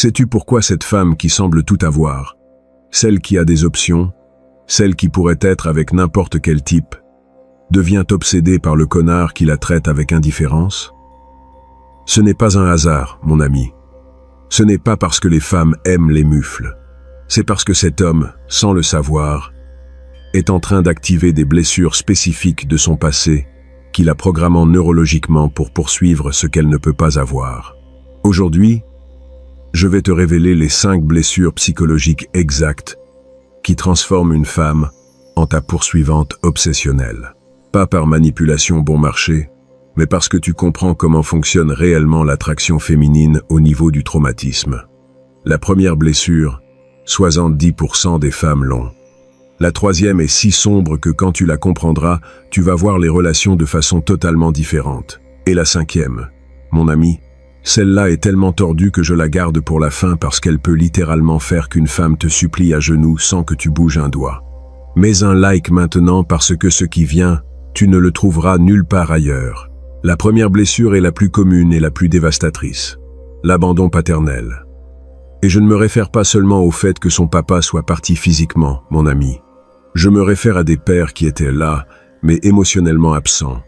Sais-tu pourquoi cette femme qui semble tout avoir, celle qui a des options, celle qui pourrait être avec n'importe quel type, devient obsédée par le connard qui la traite avec indifférence? Ce n'est pas un hasard, mon ami. Ce n'est pas parce que les femmes aiment les mufles. C'est parce que cet homme, sans le savoir, est en train d'activer des blessures spécifiques de son passé qui la programment neurologiquement pour poursuivre ce qu'elle ne peut pas avoir. Aujourd'hui, je vais te révéler les 5 blessures psychologiques exactes qui transforment une femme en ta poursuivante obsessionnelle. Pas par manipulation bon marché, mais parce que tu comprends comment fonctionne réellement l'attraction féminine au niveau du traumatisme. La première blessure, 70% des femmes l'ont. La troisième est si sombre que quand tu la comprendras, tu vas voir les relations de façon totalement différente. Et la cinquième, mon ami, celle-là est tellement tordue que je la garde pour la fin parce qu'elle peut littéralement faire qu'une femme te supplie à genoux sans que tu bouges un doigt. Mets un like maintenant parce que ce qui vient, tu ne le trouveras nulle part ailleurs. La première blessure est la plus commune et la plus dévastatrice. L'abandon paternel. Et je ne me réfère pas seulement au fait que son papa soit parti physiquement, mon ami. Je me réfère à des pères qui étaient là, mais émotionnellement absents.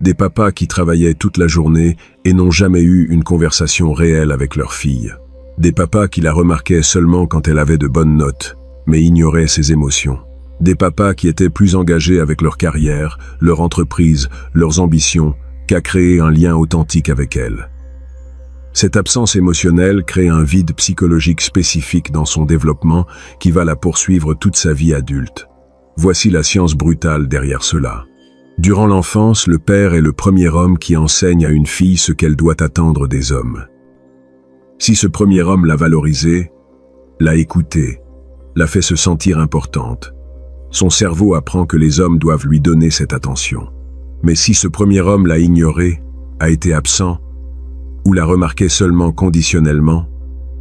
Des papas qui travaillaient toute la journée et n'ont jamais eu une conversation réelle avec leur fille. Des papas qui la remarquaient seulement quand elle avait de bonnes notes, mais ignoraient ses émotions. Des papas qui étaient plus engagés avec leur carrière, leur entreprise, leurs ambitions, qu'à créer un lien authentique avec elle. Cette absence émotionnelle crée un vide psychologique spécifique dans son développement qui va la poursuivre toute sa vie adulte. Voici la science brutale derrière cela. Durant l'enfance, le père est le premier homme qui enseigne à une fille ce qu'elle doit attendre des hommes. Si ce premier homme l'a valorisée, l'a écoutée, l'a fait se sentir importante, son cerveau apprend que les hommes doivent lui donner cette attention. Mais si ce premier homme l'a ignorée, a été absent, ou l'a remarqué seulement conditionnellement,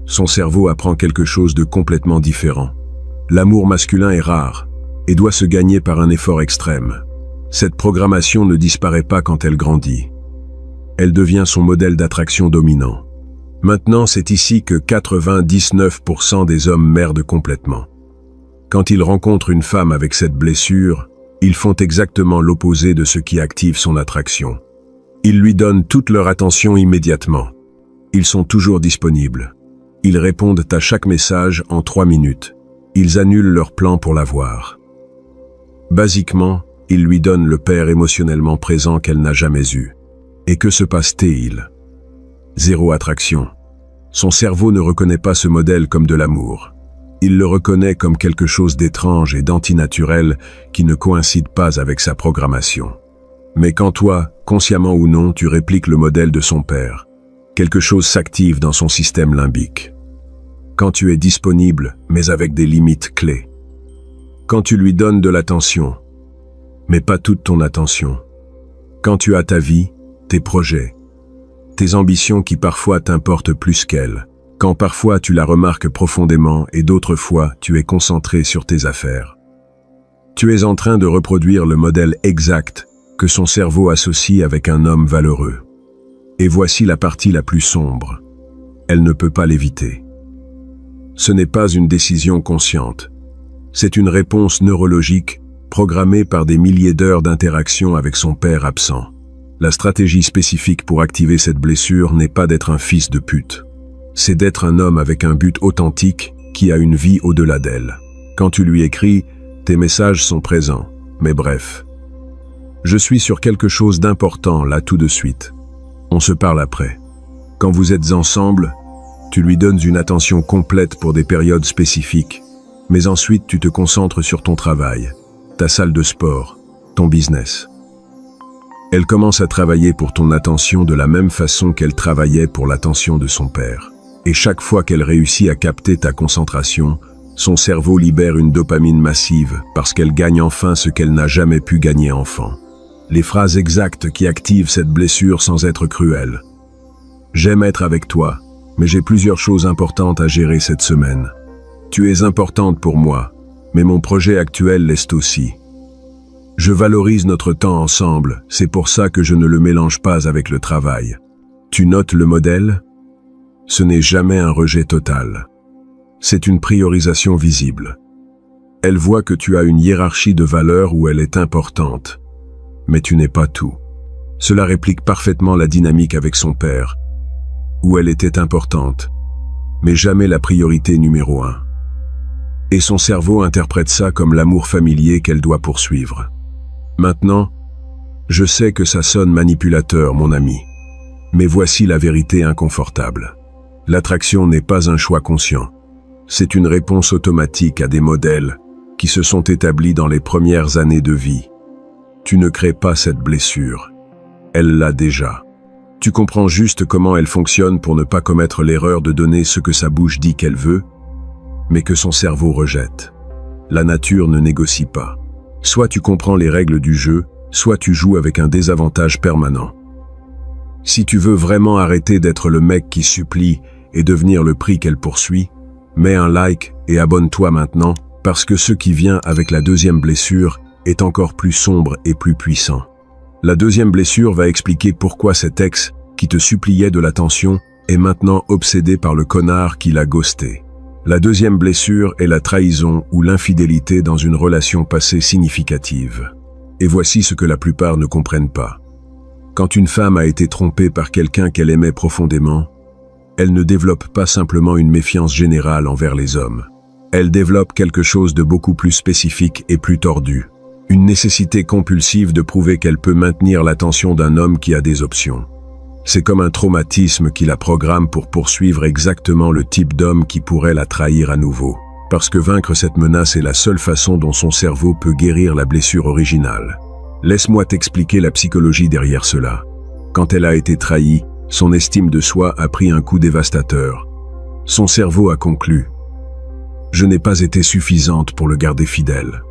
son cerveau apprend quelque chose de complètement différent. L'amour masculin est rare et doit se gagner par un effort extrême. Cette programmation ne disparaît pas quand elle grandit. Elle devient son modèle d'attraction dominant. Maintenant, c'est ici que 99% des hommes merdent complètement. Quand ils rencontrent une femme avec cette blessure, ils font exactement l'opposé de ce qui active son attraction. Ils lui donnent toute leur attention immédiatement. Ils sont toujours disponibles. Ils répondent à chaque message en 3 minutes. Ils annulent leur plan pour la voir. Basiquement, ils lui donnent le père émotionnellement présent qu'elle n'a jamais eu. Et que se passe-t-il? Zéro attraction. Son cerveau ne reconnaît pas ce modèle comme de l'amour. Il le reconnaît comme quelque chose d'étrange et d'antinaturel qui ne coïncide pas avec sa programmation. Mais quand toi, consciemment ou non, tu répliques le modèle de son père, quelque chose s'active dans son système limbique. Quand tu es disponible, mais avec des limites clés. Quand tu lui donnes de l'attention, mais pas toute ton attention. Quand tu as ta vie, tes projets, tes ambitions qui parfois t'importent plus qu'elle. Quand parfois tu la remarques profondément et d'autres fois tu es concentré sur tes affaires. Tu es en train de reproduire le modèle exact que son cerveau associe avec un homme valeureux. Et voici la partie la plus sombre. Elle ne peut pas l'éviter. Ce n'est pas une décision consciente. C'est une réponse neurologique programmée par des milliers d'heures d'interaction avec son père absent. La stratégie spécifique pour activer cette blessure n'est pas d'être un fils de pute. C'est d'être un homme avec un but authentique qui a une vie au-delà d'elle. Quand tu lui écris, tes messages sont présents, mais bref. Je suis sur quelque chose d'important là tout de suite. On se parle après. Quand vous êtes ensemble, tu lui donnes une attention complète pour des périodes spécifiques, mais ensuite tu te concentres sur ton travail, ta salle de sport, ton business. Elle commence à travailler pour ton attention de la même façon qu'elle travaillait pour l'attention de son père. Et chaque fois qu'elle réussit à capter ta concentration, son cerveau libère une dopamine massive parce qu'elle gagne enfin ce qu'elle n'a jamais pu gagner enfant. Les phrases exactes qui activent cette blessure sans être cruelles. J'aime être avec toi, mais j'ai plusieurs choses importantes à gérer cette semaine. Tu es importante pour moi, mais mon projet actuel l'est aussi. Je valorise notre temps ensemble, c'est pour ça que je ne le mélange pas avec le travail. Tu notes le modèle? Ce n'est jamais un rejet total. C'est une priorisation visible. Elle voit que tu as une hiérarchie de valeurs où elle est importante. Mais tu n'es pas tout. Cela réplique parfaitement la dynamique avec son père, où elle était importante, mais jamais la priorité numéro 1. Et son cerveau interprète ça comme l'amour familier qu'elle doit poursuivre. Maintenant, je sais que ça sonne manipulateur, mon ami. Mais voici la vérité inconfortable. L'attraction n'est pas un choix conscient. C'est une réponse automatique à des modèles qui se sont établis dans les premières années de vie. Tu ne crées pas cette blessure. Elle l'a déjà. Tu comprends juste comment elle fonctionne pour ne pas commettre l'erreur de donner ce que sa bouche dit qu'elle veut, mais que son cerveau rejette. La nature ne négocie pas. Soit tu comprends les règles du jeu, soit tu joues avec un désavantage permanent. Si tu veux vraiment arrêter d'être le mec qui supplie et devenir le prix qu'elle poursuit, mets un like et abonne-toi maintenant, parce que ce qui vient avec la deuxième blessure est encore plus sombre et plus puissant. La deuxième blessure va expliquer pourquoi cet ex, qui te suppliait de l'attention, est maintenant obsédé par le connard qui l'a ghosté. La deuxième blessure est la trahison ou l'infidélité dans une relation passée significative. Et voici ce que la plupart ne comprennent pas. Quand une femme a été trompée par quelqu'un qu'elle aimait profondément, elle ne développe pas simplement une méfiance générale envers les hommes. Elle développe quelque chose de beaucoup plus spécifique et plus tordu. Une nécessité compulsive de prouver qu'elle peut maintenir l'attention d'un homme qui a des options. C'est comme un traumatisme qui la programme pour poursuivre exactement le type d'homme qui pourrait la trahir à nouveau. Parce que vaincre cette menace est la seule façon dont son cerveau peut guérir la blessure originale. Laisse-moi t'expliquer la psychologie derrière cela. Quand elle a été trahie, son estime de soi a pris un coup dévastateur. Son cerveau a conclu « Je n'ai pas été suffisante pour le garder fidèle.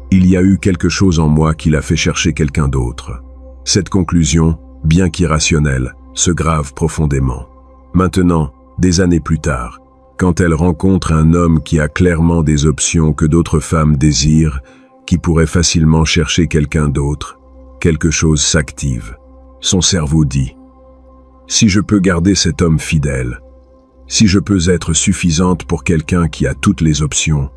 Il y a eu quelque chose en moi qui l'a fait chercher quelqu'un d'autre. » Cette conclusion, bien qu'irrationnelle, se grave profondément. Maintenant, des années plus tard, quand elle rencontre un homme qui a clairement des options que d'autres femmes désirent, qui pourrait facilement chercher quelqu'un d'autre, quelque chose s'active. Son cerveau dit « Si je peux garder cet homme fidèle, si je peux être suffisante pour quelqu'un qui a toutes les options,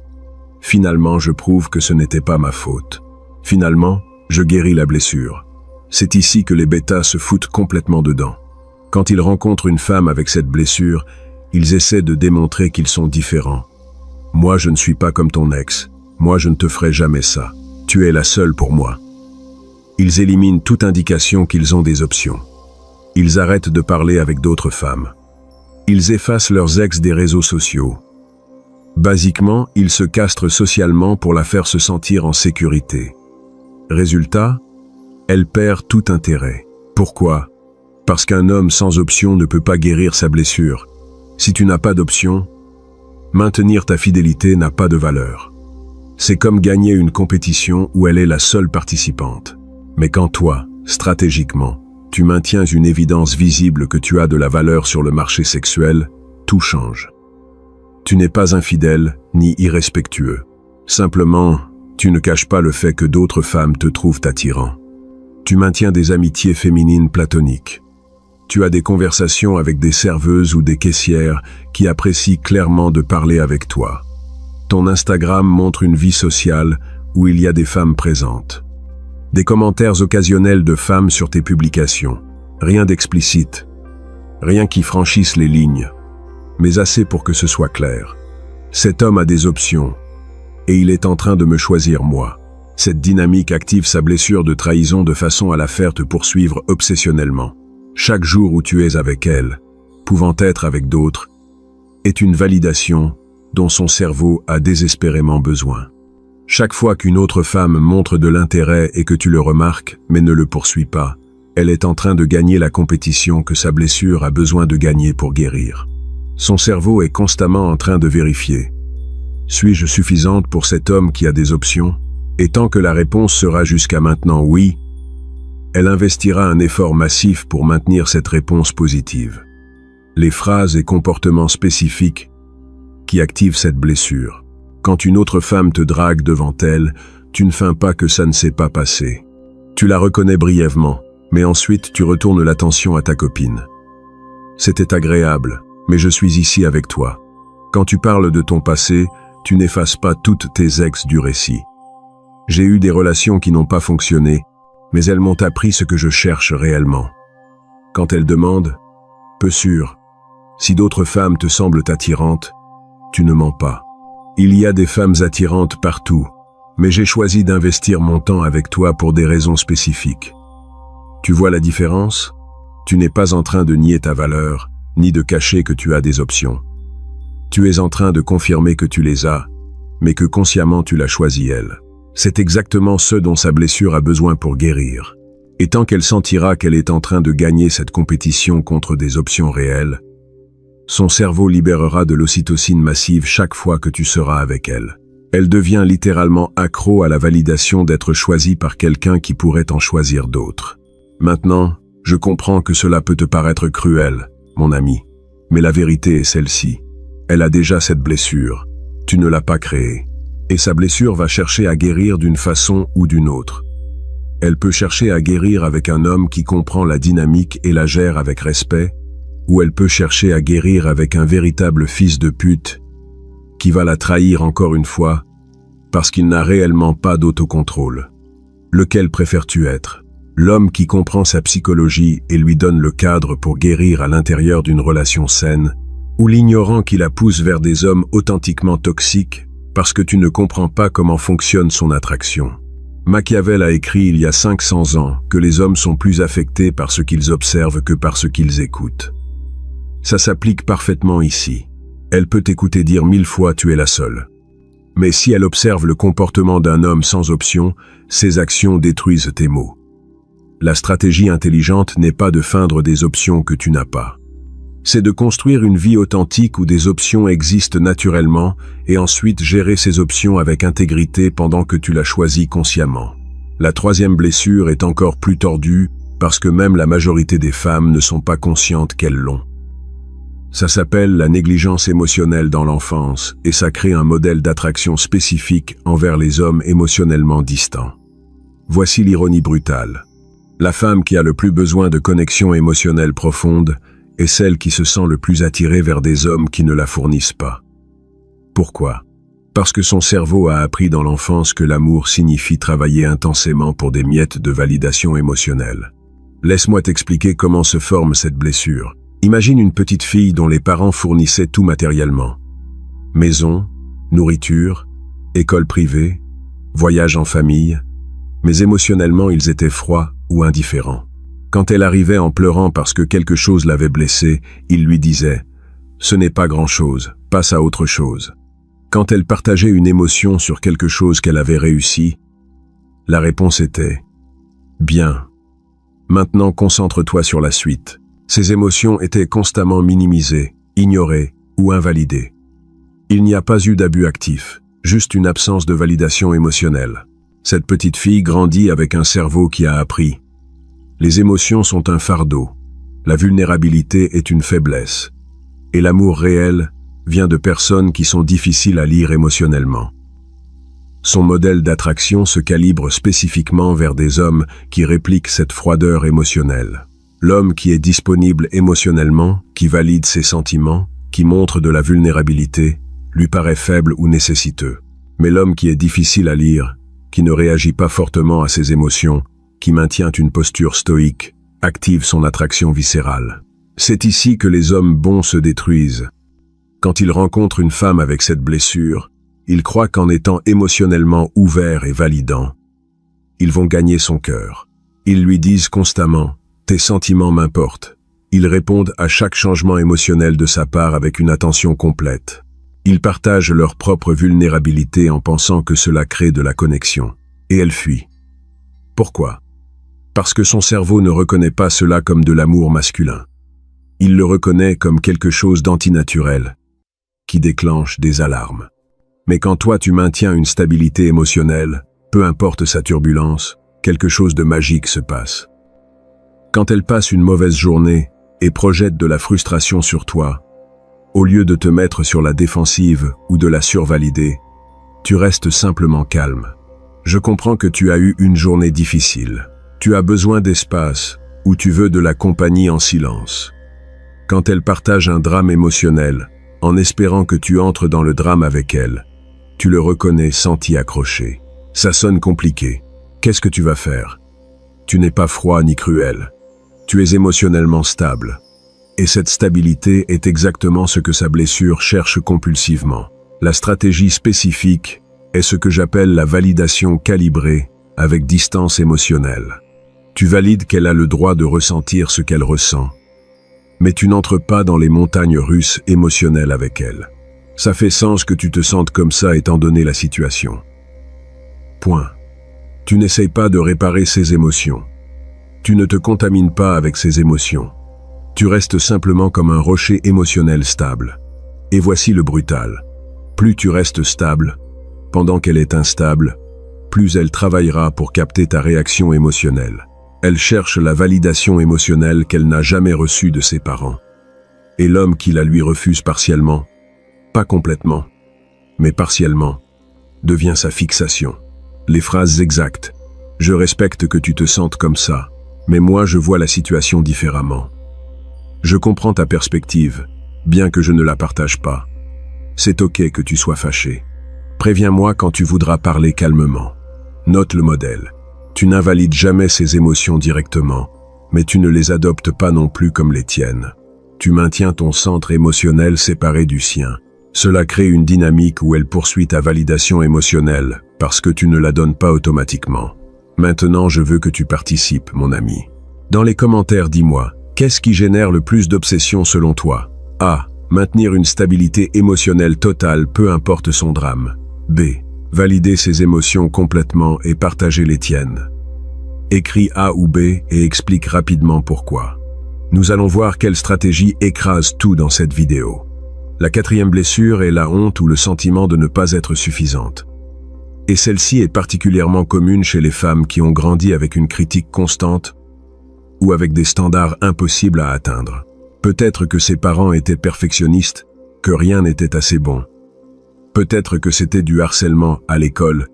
finalement je prouve que ce n'était pas ma faute. Finalement, je guéris la blessure. » C'est ici que les bêtas se foutent complètement dedans. Quand ils rencontrent une femme avec cette blessure, ils essaient de démontrer qu'ils sont différents. « Moi, je ne suis pas comme ton ex. Moi, je ne te ferai jamais ça. Tu es la seule pour moi. » Ils éliminent toute indication qu'ils ont des options. Ils arrêtent de parler avec d'autres femmes. Ils effacent leurs ex des réseaux sociaux. Basiquement, ils se castrent socialement pour la faire se sentir en sécurité. Résultat, elle perd tout intérêt. Pourquoi? Parce qu'un homme sans option ne peut pas guérir sa blessure. Si tu n'as pas d'option, maintenir ta fidélité n'a pas de valeur. C'est comme gagner une compétition où elle est la seule participante. Mais quand toi, stratégiquement, tu maintiens une évidence visible que tu as de la valeur sur le marché sexuel, tout change. Tu n'es pas infidèle ni irrespectueux. Simplement, tu ne caches pas le fait que d'autres femmes te trouvent attirant. Tu maintiens des amitiés féminines platoniques. Tu as des conversations avec des serveuses ou des caissières qui apprécient clairement de parler avec toi. Ton Instagram montre une vie sociale où il y a des femmes présentes. Des commentaires occasionnels de femmes sur tes publications. Rien d'explicite. Rien qui franchisse les lignes. Mais assez pour que ce soit clair. Cet homme a des options. Et il est en train de me choisir moi. Cette dynamique active sa blessure de trahison de façon à la faire te poursuivre obsessionnellement. Chaque jour où tu es avec elle, pouvant être avec d'autres, est une validation dont son cerveau a désespérément besoin. Chaque fois qu'une autre femme montre de l'intérêt et que tu le remarques, mais ne le poursuis pas, elle est en train de gagner la compétition que sa blessure a besoin de gagner pour guérir. Son cerveau est constamment en train de vérifier. Suis-je suffisante pour cet homme qui a des options? Et tant que la réponse sera jusqu'à maintenant oui, elle investira un effort massif pour maintenir cette réponse positive. Les phrases et comportements spécifiques qui activent cette blessure. Quand une autre femme te drague devant elle, tu ne feins pas que ça ne s'est pas passé. Tu la reconnais brièvement, mais ensuite tu retournes l'attention à ta copine. C'était agréable, Mais je suis ici avec toi. Quand tu parles de ton passé, tu n'effaces pas toutes tes ex du récit. J'ai eu des relations qui n'ont pas fonctionné, mais elles m'ont appris ce que je cherche réellement. Quand elles demandent, peu sûr, si d'autres femmes te semblent attirantes, tu ne mens pas. Il y a des femmes attirantes partout, mais j'ai choisi d'investir mon temps avec toi pour des raisons spécifiques. Tu vois la différence? Tu n'es pas en train de nier ta valeur, ni de cacher que tu as des options. Tu es en train de confirmer que tu les as, mais que consciemment tu l'as choisie elle. C'est exactement ce dont sa blessure a besoin pour guérir. Et tant qu'elle sentira qu'elle est en train de gagner cette compétition contre des options réelles, son cerveau libérera de l'ocytocine massive chaque fois que tu seras avec elle. Elle devient littéralement accro à la validation d'être choisie par quelqu'un qui pourrait en choisir d'autres. Maintenant, je comprends que cela peut te paraître cruel, mon ami, mais la vérité est celle-ci. Elle a déjà cette blessure. Tu ne l'as pas créée. Et sa blessure va chercher à guérir d'une façon ou d'une autre. Elle peut chercher à guérir avec un homme qui comprend la dynamique et la gère avec respect, ou elle peut chercher à guérir avec un véritable fils de pute qui va la trahir encore une fois parce qu'il n'a réellement pas d'autocontrôle. Lequel préfères-tu être? L'homme qui comprend sa psychologie et lui donne le cadre pour guérir à l'intérieur d'une relation saine, ou l'ignorant qui la pousse vers des hommes authentiquement toxiques parce que tu ne comprends pas comment fonctionne son attraction? Machiavel a écrit il y a 500 ans que les hommes sont plus affectés par ce qu'ils observent que par ce qu'ils écoutent. Ça s'applique parfaitement ici. Elle peut t'écouter dire 1000 fois tu es la seule. Mais si elle observe le comportement d'un homme sans option, ses actions détruisent tes mots. La stratégie intelligente n'est pas de feindre des options que tu n'as pas. C'est de construire une vie authentique où des options existent naturellement et ensuite gérer ces options avec intégrité pendant que tu l'as choisi consciemment. La troisième blessure est encore plus tordue parce que même la majorité des femmes ne sont pas conscientes qu'elles l'ont. Ça s'appelle la négligence émotionnelle dans l'enfance et ça crée un modèle d'attraction spécifique envers les hommes émotionnellement distants. Voici l'ironie brutale. La femme qui a le plus besoin de connexion émotionnelle profonde est celle qui se sent le plus attirée vers des hommes qui ne la fournissent pas. Pourquoi? Parce que son cerveau a appris dans l'enfance que l'amour signifie travailler intensément pour des miettes de validation émotionnelle. Laisse-moi t'expliquer comment se forme cette blessure. Imagine une petite fille dont les parents fournissaient tout matériellement. Maison, nourriture, école privée, voyage en famille, mais émotionnellement ils étaient froids ou indifférents. Quand elle arrivait en pleurant parce que quelque chose l'avait blessée, il lui disait « Ce n'est pas grand-chose, passe à autre chose ». Quand elle partageait une émotion sur quelque chose qu'elle avait réussi, la réponse était « Bien, maintenant concentre-toi sur la suite ». Ces émotions étaient constamment minimisées, ignorées ou invalidées. Il n'y a pas eu d'abus actif, juste une absence de validation émotionnelle. Cette petite fille grandit avec un cerveau qui a appris. Les émotions sont un fardeau, la vulnérabilité est une faiblesse, et l'amour réel vient de personnes qui sont difficiles à lire émotionnellement. Son modèle d'attraction se calibre spécifiquement vers des hommes qui répliquent cette froideur émotionnelle. L'homme qui est disponible émotionnellement, qui valide ses sentiments, qui montre de la vulnérabilité, lui paraît faible ou nécessiteux. Mais l'homme qui est difficile à lire, qui ne réagit pas fortement à ses émotions, qui maintient une posture stoïque, active son attraction viscérale. C'est ici que les hommes bons se détruisent. Quand ils rencontrent une femme avec cette blessure, ils croient qu'en étant émotionnellement ouverts et validants, ils vont gagner son cœur. Ils lui disent constamment « Tes sentiments m'importent ». Ils répondent à chaque changement émotionnel de sa part avec une attention complète. Ils partagent leur propre vulnérabilité en pensant que cela crée de la connexion. Et elle fuit. Pourquoi? Parce que son cerveau ne reconnaît pas cela comme de l'amour masculin. Il le reconnaît comme quelque chose d'antinaturel, qui déclenche des alarmes. Mais quand toi tu maintiens une stabilité émotionnelle, peu importe sa turbulence, quelque chose de magique se passe. Quand elle passe une mauvaise journée et projette de la frustration sur toi, au lieu de te mettre sur la défensive ou de la survalider, tu restes simplement calme. Je comprends que tu as eu une journée difficile. Tu as besoin d'espace ou tu veux de la compagnie en silence. Quand elle partage un drame émotionnel, en espérant que tu entres dans le drame avec elle, tu le reconnais sans t'y accrocher. Ça sonne compliqué. Qu'est-ce que tu vas faire? Tu n'es pas froid ni cruel. Tu es émotionnellement stable. Et cette stabilité est exactement ce que sa blessure cherche compulsivement. La stratégie spécifique est ce que j'appelle la validation calibrée avec distance émotionnelle. Tu valides qu'elle a le droit de ressentir ce qu'elle ressent, mais tu n'entres pas dans les montagnes russes émotionnelles avec elle. Ça fait sens que tu te sentes comme ça étant donné la situation. Point. Tu n'essayes pas de réparer ses émotions. Tu ne te contamines pas avec ses émotions. Tu restes simplement comme un rocher émotionnel stable. Et voici le brutal. Plus tu restes stable, pendant qu'elle est instable, plus elle travaillera pour capter ta réaction émotionnelle. Elle cherche la validation émotionnelle qu'elle n'a jamais reçue de ses parents. Et l'homme qui la lui refuse partiellement, pas complètement, mais partiellement, devient sa fixation. Les phrases exactes. Je respecte que tu te sentes comme ça, mais moi je vois la situation différemment. Je comprends ta perspective, bien que je ne la partage pas. C'est ok que tu sois fâché. Préviens-moi quand tu voudras parler calmement. Note le modèle. Tu n'invalides jamais ses émotions directement, mais tu ne les adoptes pas non plus comme les tiennes. Tu maintiens ton centre émotionnel séparé du sien. Cela crée une dynamique où elle poursuit ta validation émotionnelle, parce que tu ne la donnes pas automatiquement. Maintenant, je veux que tu participes, mon ami. Dans les commentaires, dis-moi, qu'est-ce qui génère le plus d'obsession selon toi? A. Maintenir une stabilité émotionnelle totale, peu importe son drame. B. Valider ses émotions complètement et partager les tiennes. Écris A ou B et explique rapidement pourquoi. Nous allons voir quelle stratégie écrase tout dans cette vidéo. La 4e blessure est la honte ou le sentiment de ne pas être suffisante. Et celle-ci est particulièrement commune chez les femmes qui ont grandi avec une critique constante ou avec des standards impossibles à atteindre. Peut-être que ses parents étaient perfectionnistes, que rien n'était assez bon. Peut-être que c'était du harcèlement à l'école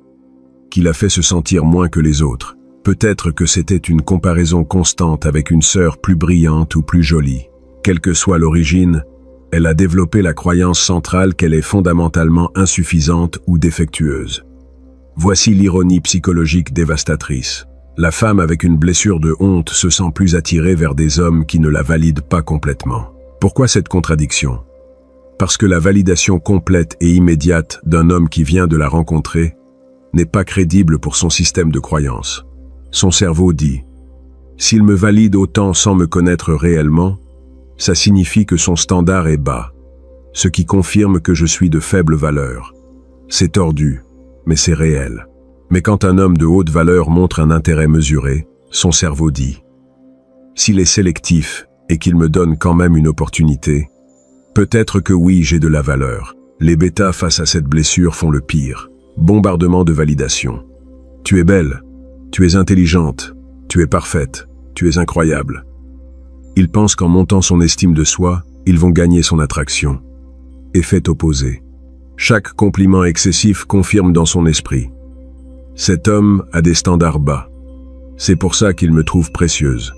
qui l'a fait se sentir moins que les autres. Peut-être que c'était une comparaison constante avec une sœur plus brillante ou plus jolie. Quelle que soit l'origine, elle a développé la croyance centrale qu'elle est fondamentalement insuffisante ou défectueuse. Voici l'ironie psychologique dévastatrice. La femme avec une blessure de honte se sent plus attirée vers des hommes qui ne la valident pas complètement. Pourquoi cette contradiction? Parce que la validation complète et immédiate d'un homme qui vient de la rencontrer n'est pas crédible pour son système de croyance. Son cerveau dit « S'il me valide autant sans me connaître réellement, ça signifie que son standard est bas, ce qui confirme que je suis de faible valeur. C'est tordu, mais c'est réel. » Mais quand un homme de haute valeur montre un intérêt mesuré, son cerveau dit « S'il est sélectif et qu'il me donne quand même une opportunité, peut-être que oui, j'ai de la valeur. » Les bêtas face à cette blessure font le pire. Bombardement de validation. Tu es belle, tu es intelligente, tu es parfaite, tu es incroyable. Ils pensent qu'en montant son estime de soi, ils vont gagner son attraction. Effet opposé. Chaque compliment excessif confirme dans son esprit. Cet homme a des standards bas. C'est pour ça qu'il me trouve précieuse.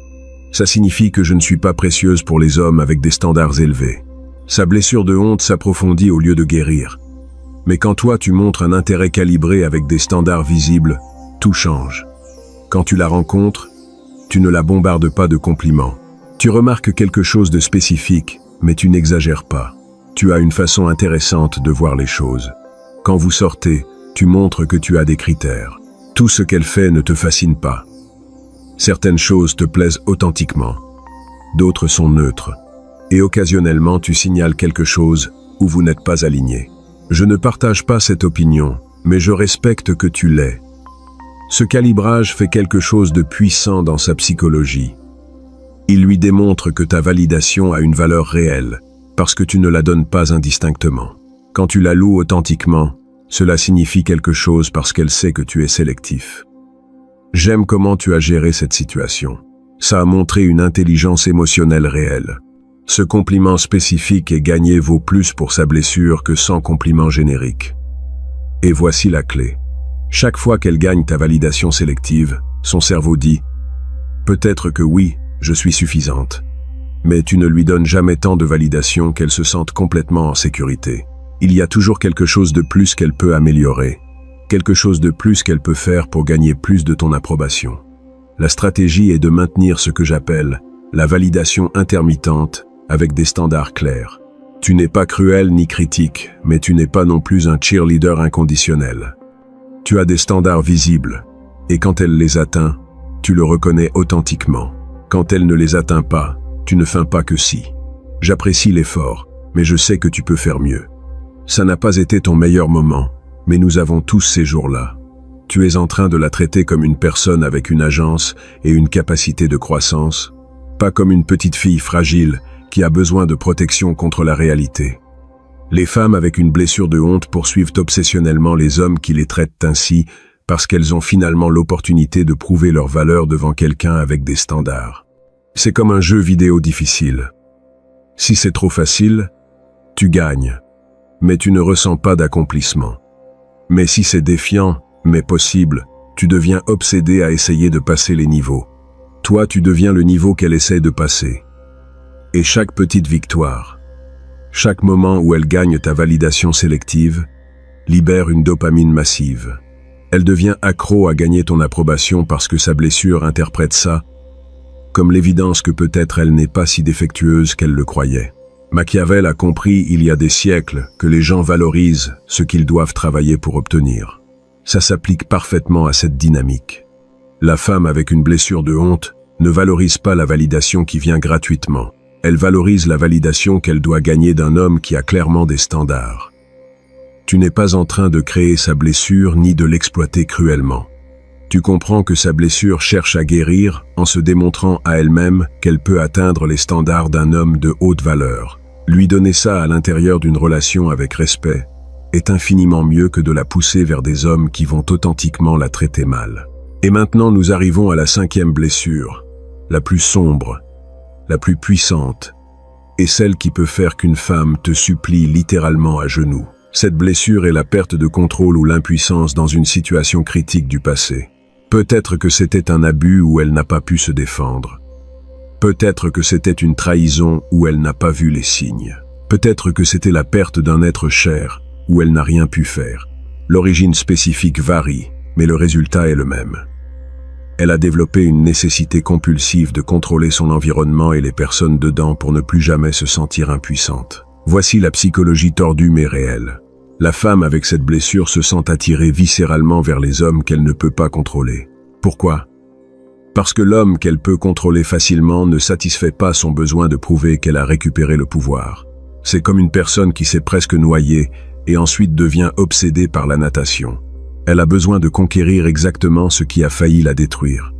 Ça signifie que je ne suis pas précieuse pour les hommes avec des standards élevés. Sa blessure de honte s'approfondit au lieu de guérir. Mais quand toi tu montres un intérêt calibré avec des standards visibles, tout change. Quand tu la rencontres, tu ne la bombardes pas de compliments. Tu remarques quelque chose de spécifique, mais tu n'exagères pas. Tu as une façon intéressante de voir les choses. Quand vous sortez, tu montres que tu as des critères. Tout ce qu'elle fait ne te fascine pas. Certaines choses te plaisent authentiquement. D'autres sont neutres. Et occasionnellement, tu signales quelque chose où vous n'êtes pas aligné. Je ne partage pas cette opinion, mais je respecte que tu l'aies. Ce calibrage fait quelque chose de puissant dans sa psychologie. Il lui démontre que ta validation a une valeur réelle, parce que tu ne la donnes pas indistinctement. Quand tu la loues authentiquement, cela signifie quelque chose parce qu'elle sait que tu es sélectif. J'aime comment tu as géré cette situation. Ça a montré une intelligence émotionnelle réelle. Ce compliment spécifique et gagné vaut plus pour sa blessure que 100 compliments génériques. Et voici la clé. Chaque fois qu'elle gagne ta validation sélective, son cerveau dit « Peut-être que oui, je suis suffisante. Mais tu ne lui donnes jamais tant de validation qu'elle se sente complètement en sécurité. Il y a toujours quelque chose de plus qu'elle peut améliorer, quelque chose de plus qu'elle peut faire pour gagner plus de ton approbation. La stratégie est de maintenir ce que j'appelle la validation intermittente avec des standards clairs. Tu n'es pas cruel ni critique, mais tu n'es pas non plus un cheerleader inconditionnel. Tu as des standards visibles, et quand elle les atteint, tu le reconnais authentiquement. Quand elle ne les atteint pas, tu ne feins pas que si. J'apprécie l'effort, mais je sais que tu peux faire mieux. Ça n'a pas été ton meilleur moment, mais nous avons tous ces jours-là. Tu es en train de la traiter comme une personne avec une agence et une capacité de croissance, pas comme une petite fille fragile qui a besoin de protection contre la réalité. Les femmes avec une blessure de honte poursuivent obsessionnellement les hommes qui les traitent ainsi parce qu'elles ont finalement l'opportunité de prouver leur valeur devant quelqu'un avec des standards. C'est comme un jeu vidéo difficile. Si c'est trop facile, tu gagnes, mais tu ne ressens pas d'accomplissement. Mais si c'est défiant, mais possible, tu deviens obsédé à essayer de passer les niveaux. Toi, tu deviens le niveau qu'elle essaie de passer. Et chaque petite victoire, chaque moment où elle gagne ta validation sélective, libère une dopamine massive. Elle devient accro à gagner ton approbation parce que sa blessure interprète ça comme l'évidence que peut-être elle n'est pas si défectueuse qu'elle le croyait. Machiavel a compris il y a des siècles que les gens valorisent ce qu'ils doivent travailler pour obtenir. Ça s'applique parfaitement à cette dynamique. La femme avec une blessure de honte ne valorise pas la validation qui vient gratuitement. Elle valorise la validation qu'elle doit gagner d'un homme qui a clairement des standards. Tu n'es pas en train de créer sa blessure ni de l'exploiter cruellement. Tu comprends que sa blessure cherche à guérir en se démontrant à elle-même qu'elle peut atteindre les standards d'un homme de haute valeur. Lui donner ça à l'intérieur d'une relation avec respect est infiniment mieux que de la pousser vers des hommes qui vont authentiquement la traiter mal. Et maintenant nous arrivons à la 5e blessure, la plus sombre, la plus puissante, et celle qui peut faire qu'une femme te supplie littéralement à genoux. Cette blessure est la perte de contrôle ou l'impuissance dans une situation critique du passé. Peut-être que c'était un abus où elle n'a pas pu se défendre. Peut-être que c'était une trahison où elle n'a pas vu les signes. Peut-être que c'était la perte d'un être cher où elle n'a rien pu faire. L'origine spécifique varie, mais le résultat est le même. Elle a développé une nécessité compulsive de contrôler son environnement et les personnes dedans pour ne plus jamais se sentir impuissante. Voici la psychologie tordue mais réelle. La femme avec cette blessure se sent attirée viscéralement vers les hommes qu'elle ne peut pas contrôler. Pourquoi? Parce que l'homme qu'elle peut contrôler facilement ne satisfait pas son besoin de prouver qu'elle a récupéré le pouvoir. C'est comme une personne qui s'est presque noyée et ensuite devient obsédée par la natation. Elle a besoin de conquérir exactement ce qui a failli la détruire.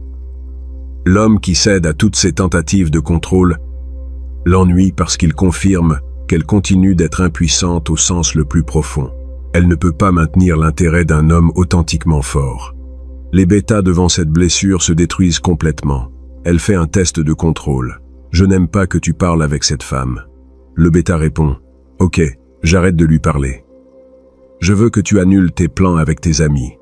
L'homme qui cède à toutes ces tentatives de contrôle l'ennuie parce qu'il confirme qu'elle continue d'être impuissante au sens le plus profond. Elle ne peut pas maintenir l'intérêt d'un homme authentiquement fort. Les bêtas devant cette blessure se détruisent complètement. Elle fait un test de contrôle. « Je n'aime pas que tu parles avec cette femme. » Le bêta répond « Ok, j'arrête de lui parler. Je veux que tu annules tes plans avec tes amis. »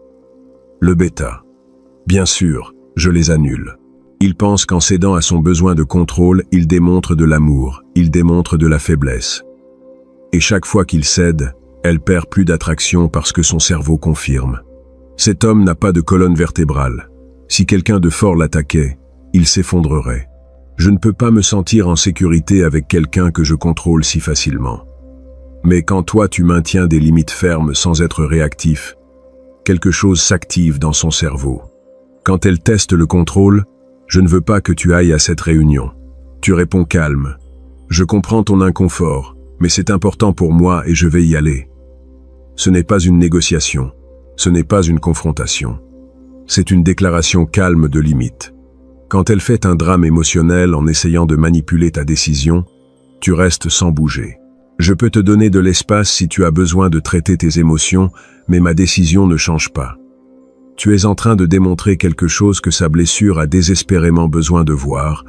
Le bêta « Bien sûr, je les annule. » Il pense qu'en cédant à son besoin de contrôle, il démontre de l'amour, il démontre de la faiblesse. Et chaque fois qu'il cède, elle perd plus d'attraction parce que son cerveau confirme. Cet homme n'a pas de colonne vertébrale. Si quelqu'un de fort l'attaquait, il s'effondrerait. Je ne peux pas me sentir en sécurité avec quelqu'un que je contrôle si facilement. Mais quand toi tu maintiens des limites fermes sans être réactif, quelque chose s'active dans son cerveau. Quand elle teste le contrôle, je ne veux pas que tu ailles à cette réunion. Tu réponds calme. Je comprends ton inconfort, mais c'est important pour moi et je vais y aller. Ce n'est pas une négociation. Ce n'est pas une confrontation. C'est une déclaration calme de limite. Quand elle fait un drame émotionnel en essayant de manipuler ta décision, tu restes sans bouger. Je peux te donner de l'espace si tu as besoin de traiter tes émotions, mais ma décision ne change pas. Tu es en train de démontrer quelque chose que sa blessure a désespérément besoin de voir,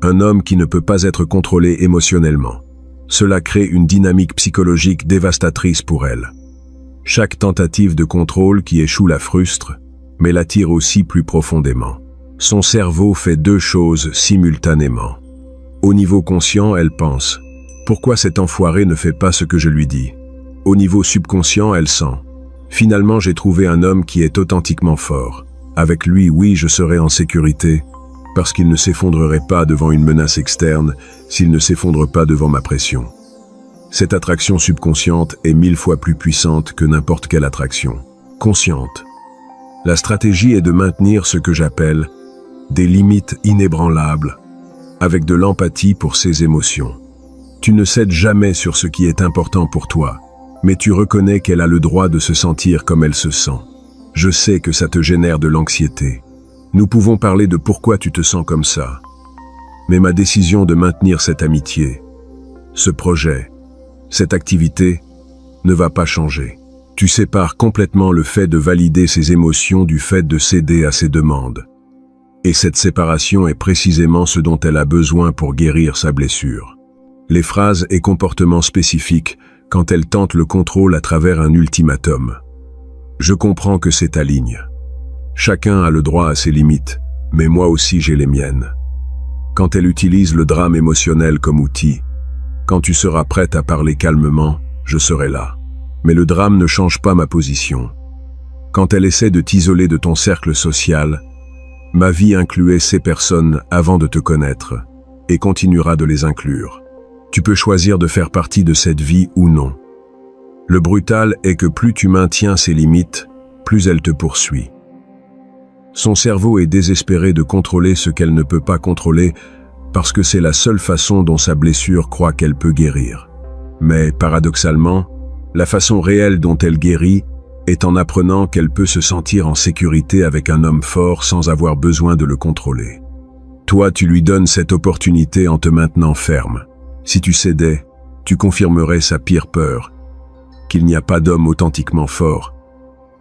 un homme qui ne peut pas être contrôlé émotionnellement. Cela crée une dynamique psychologique dévastatrice pour elle. Chaque tentative de contrôle qui échoue la frustre, mais l'attire aussi plus profondément. Son cerveau fait deux choses simultanément. Au niveau conscient, elle pense « Pourquoi cet enfoiré ne fait pas ce que je lui dis ?» Au niveau subconscient, elle sent « Finalement, j'ai trouvé un homme qui est authentiquement fort. Avec lui, oui, je serai en sécurité, parce qu'il ne s'effondrerait pas devant une menace externe, s'il ne s'effondre pas devant ma pression. » Cette attraction subconsciente est 1000 fois plus puissante que n'importe quelle attraction consciente. La stratégie est de maintenir ce que j'appelle des limites inébranlables, avec de l'empathie pour ses émotions. Tu ne cèdes jamais sur ce qui est important pour toi, mais tu reconnais qu'elle a le droit de se sentir comme elle se sent. Je sais que ça te génère de l'anxiété. Nous pouvons parler de pourquoi tu te sens comme ça. Mais ma décision de maintenir cette amitié, ce projet, cette activité, ne va pas changer. Tu sépares complètement le fait de valider ses émotions du fait de céder à ses demandes. Et cette séparation est précisément ce dont elle a besoin pour guérir sa blessure. Les phrases et comportements spécifiques quand elle tente le contrôle à travers un ultimatum. Je comprends que c'est ta ligne. Chacun a le droit à ses limites, mais moi aussi j'ai les miennes. Quand elle utilise le drame émotionnel comme outil, quand tu seras prête à parler calmement, je serai là. Mais le drame ne change pas ma position. Quand elle essaie de t'isoler de ton cercle social, ma vie incluait ces personnes avant de te connaître, et continuera de les inclure. Tu peux choisir de faire partie de cette vie ou non. Le brutal est que plus tu maintiens ses limites, plus elle te poursuit. Son cerveau est désespéré de contrôler ce qu'elle ne peut pas contrôler parce que c'est la seule façon dont sa blessure croit qu'elle peut guérir. Mais, paradoxalement, la façon réelle dont elle guérit est en apprenant qu'elle peut se sentir en sécurité avec un homme fort sans avoir besoin de le contrôler. Toi, tu lui donnes cette opportunité en te maintenant ferme. Si tu cédais, tu confirmerais sa pire peur, qu'il n'y a pas d'homme authentiquement fort,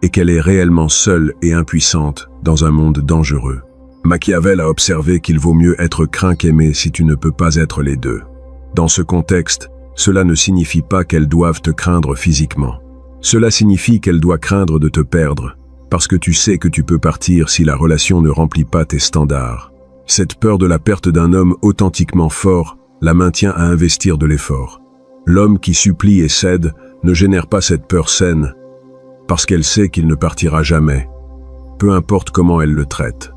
et qu'elle est réellement seule et impuissante dans un monde dangereux. Machiavel a observé qu'il vaut mieux être craint qu'aimé si tu ne peux pas être les deux. Dans ce contexte, cela ne signifie pas qu'elles doivent te craindre physiquement. Cela signifie qu'elle doit craindre de te perdre, parce que tu sais que tu peux partir si la relation ne remplit pas tes standards. Cette peur de la perte d'un homme authentiquement fort la maintient à investir de l'effort. L'homme qui supplie et cède ne génère pas cette peur saine, parce qu'elle sait qu'il ne partira jamais, peu importe comment elle le traite.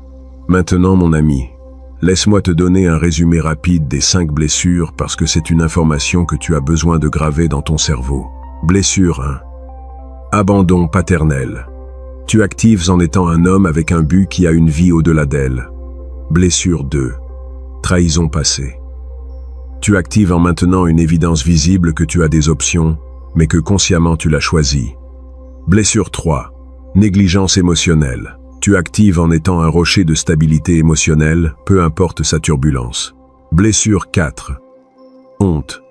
Maintenant, mon ami, laisse-moi te donner un résumé rapide des 5 blessures parce que c'est une information que tu as besoin de graver dans ton cerveau. Blessure 1. Abandon paternel. Tu actives en étant un homme avec un but qui a une vie au-delà d'elle. Blessure 2. Trahison passée. Tu actives en maintenant une évidence visible que tu as des options, mais que consciemment tu l'as choisi. Blessure 3. Négligence émotionnelle. Tu actives en étant un rocher de stabilité émotionnelle, peu importe sa turbulence. Blessure 4. Honte.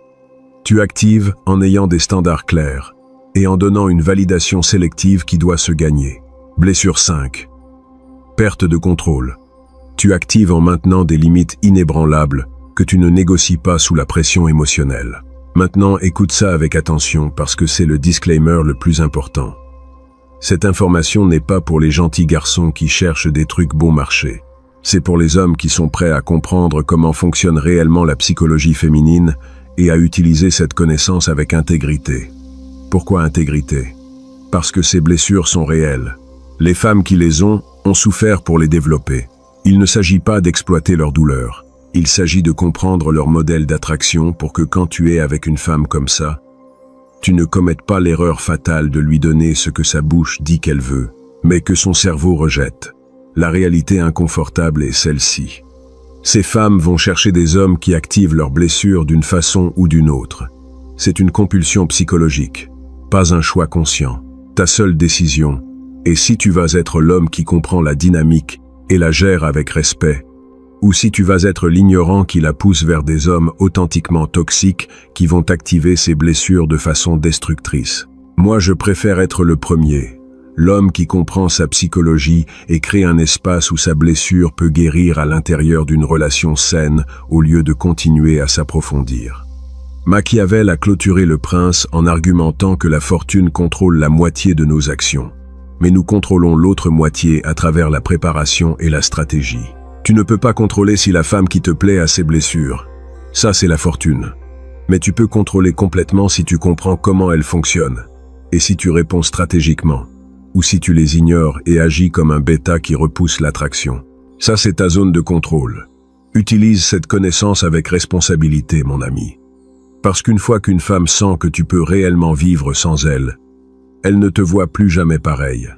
Tu actives en ayant des standards clairs et en donnant une validation sélective qui doit se gagner. Blessure 5. Perte de contrôle. Tu actives en maintenant des limites inébranlables que tu ne négocies pas sous la pression émotionnelle. Maintenant, écoute ça avec attention parce que c'est le disclaimer le plus important. Cette information n'est pas pour les gentils garçons qui cherchent des trucs bon marché. C'est pour les hommes qui sont prêts à comprendre comment fonctionne réellement la psychologie féminine et à utiliser cette connaissance avec intégrité. Pourquoi intégrité? Parce que ces blessures sont réelles. Les femmes qui les ont souffert pour les développer. Il ne s'agit pas d'exploiter leur douleur. Il s'agit de comprendre leur modèle d'attraction pour que quand tu es avec une femme comme ça, tu ne commettes pas l'erreur fatale de lui donner ce que sa bouche dit qu'elle veut, mais que son cerveau rejette. La réalité inconfortable est celle-ci. Ces femmes vont chercher des hommes qui activent leurs blessures d'une façon ou d'une autre. C'est une compulsion psychologique, pas un choix conscient. Ta seule décision est si tu vas être l'homme qui comprend la dynamique et la gère avec respect, ou si tu vas être l'ignorant qui la pousse vers des hommes authentiquement toxiques qui vont activer ses blessures de façon destructrice. Moi, je préfère être le premier, l'homme qui comprend sa psychologie et crée un espace où sa blessure peut guérir à l'intérieur d'une relation saine au lieu de continuer à s'approfondir. Machiavel a clôturé Le Prince en argumentant que la fortune contrôle la moitié de nos actions, mais nous contrôlons l'autre moitié à travers la préparation et la stratégie. Tu ne peux pas contrôler si la femme qui te plaît a ses blessures, Ça, c'est la fortune. Mais tu peux contrôler complètement si tu comprends comment elle fonctionne, et si tu réponds stratégiquement, ou si tu les ignores et agis comme un bêta qui repousse l'attraction. Ça, c'est ta zone de contrôle. Utilise cette connaissance avec responsabilité, mon ami. Parce qu'une fois qu'une femme sent que tu peux réellement vivre sans elle, elle ne te voit plus jamais pareil.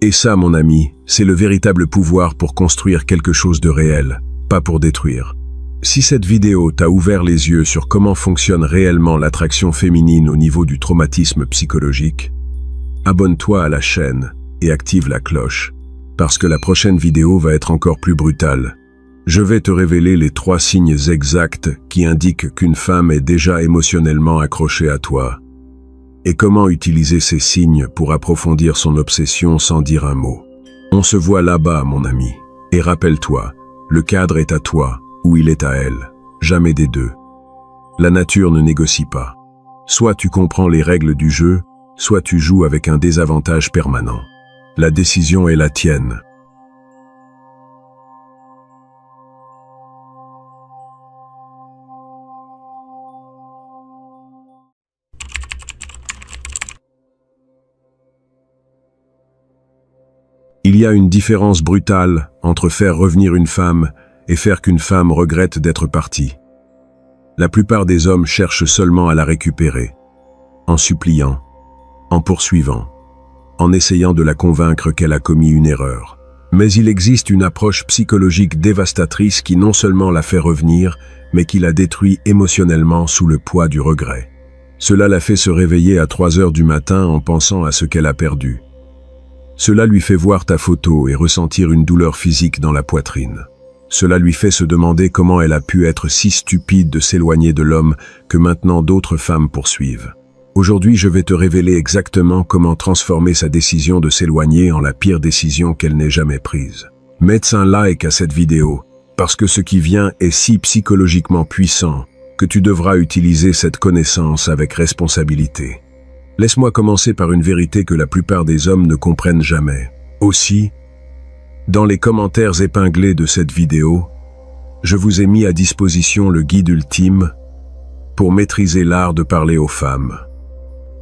Et ça, mon ami, c'est le véritable pouvoir pour construire quelque chose de réel, pas pour détruire. Si cette vidéo t'a ouvert les yeux sur comment fonctionne réellement l'attraction féminine au niveau du traumatisme psychologique, abonne-toi à la chaîne et active la cloche, parce que la prochaine vidéo va être encore plus brutale. Je vais te révéler les 3 signes exacts qui indiquent qu'une femme est déjà émotionnellement accrochée à toi, et comment utiliser ces signes pour approfondir son obsession sans dire un mot. On se voit là-bas, mon ami, et rappelle-toi, le cadre est à toi, ou il est à elle, jamais des deux. La nature ne négocie pas. Soit tu comprends les règles du jeu, soit tu joues avec un désavantage permanent. La décision est la tienne. Il y a une différence brutale entre faire revenir une femme et faire qu'une femme regrette d'être partie. La plupart des hommes cherchent seulement à la récupérer, en suppliant, en poursuivant, en essayant de la convaincre qu'elle a commis une erreur. Mais il existe une approche psychologique dévastatrice qui non seulement la fait revenir, mais qui la détruit émotionnellement sous le poids du regret. Cela la fait se réveiller à 3 heures du matin en pensant à ce qu'elle a perdu. Cela lui fait voir ta photo et ressentir une douleur physique dans la poitrine. Cela lui fait se demander comment elle a pu être si stupide de s'éloigner de l'homme que maintenant d'autres femmes poursuivent. Aujourd'hui, je vais te révéler exactement comment transformer sa décision de s'éloigner en la pire décision qu'elle n'ait jamais prise. Mets un like à cette vidéo, parce que ce qui vient est si psychologiquement puissant que tu devras utiliser cette connaissance avec responsabilité. Laisse-moi commencer par une vérité que la plupart des hommes ne comprennent jamais. Aussi, dans les commentaires épinglés de cette vidéo, je vous ai mis à disposition le guide ultime pour maîtriser l'art de parler aux femmes.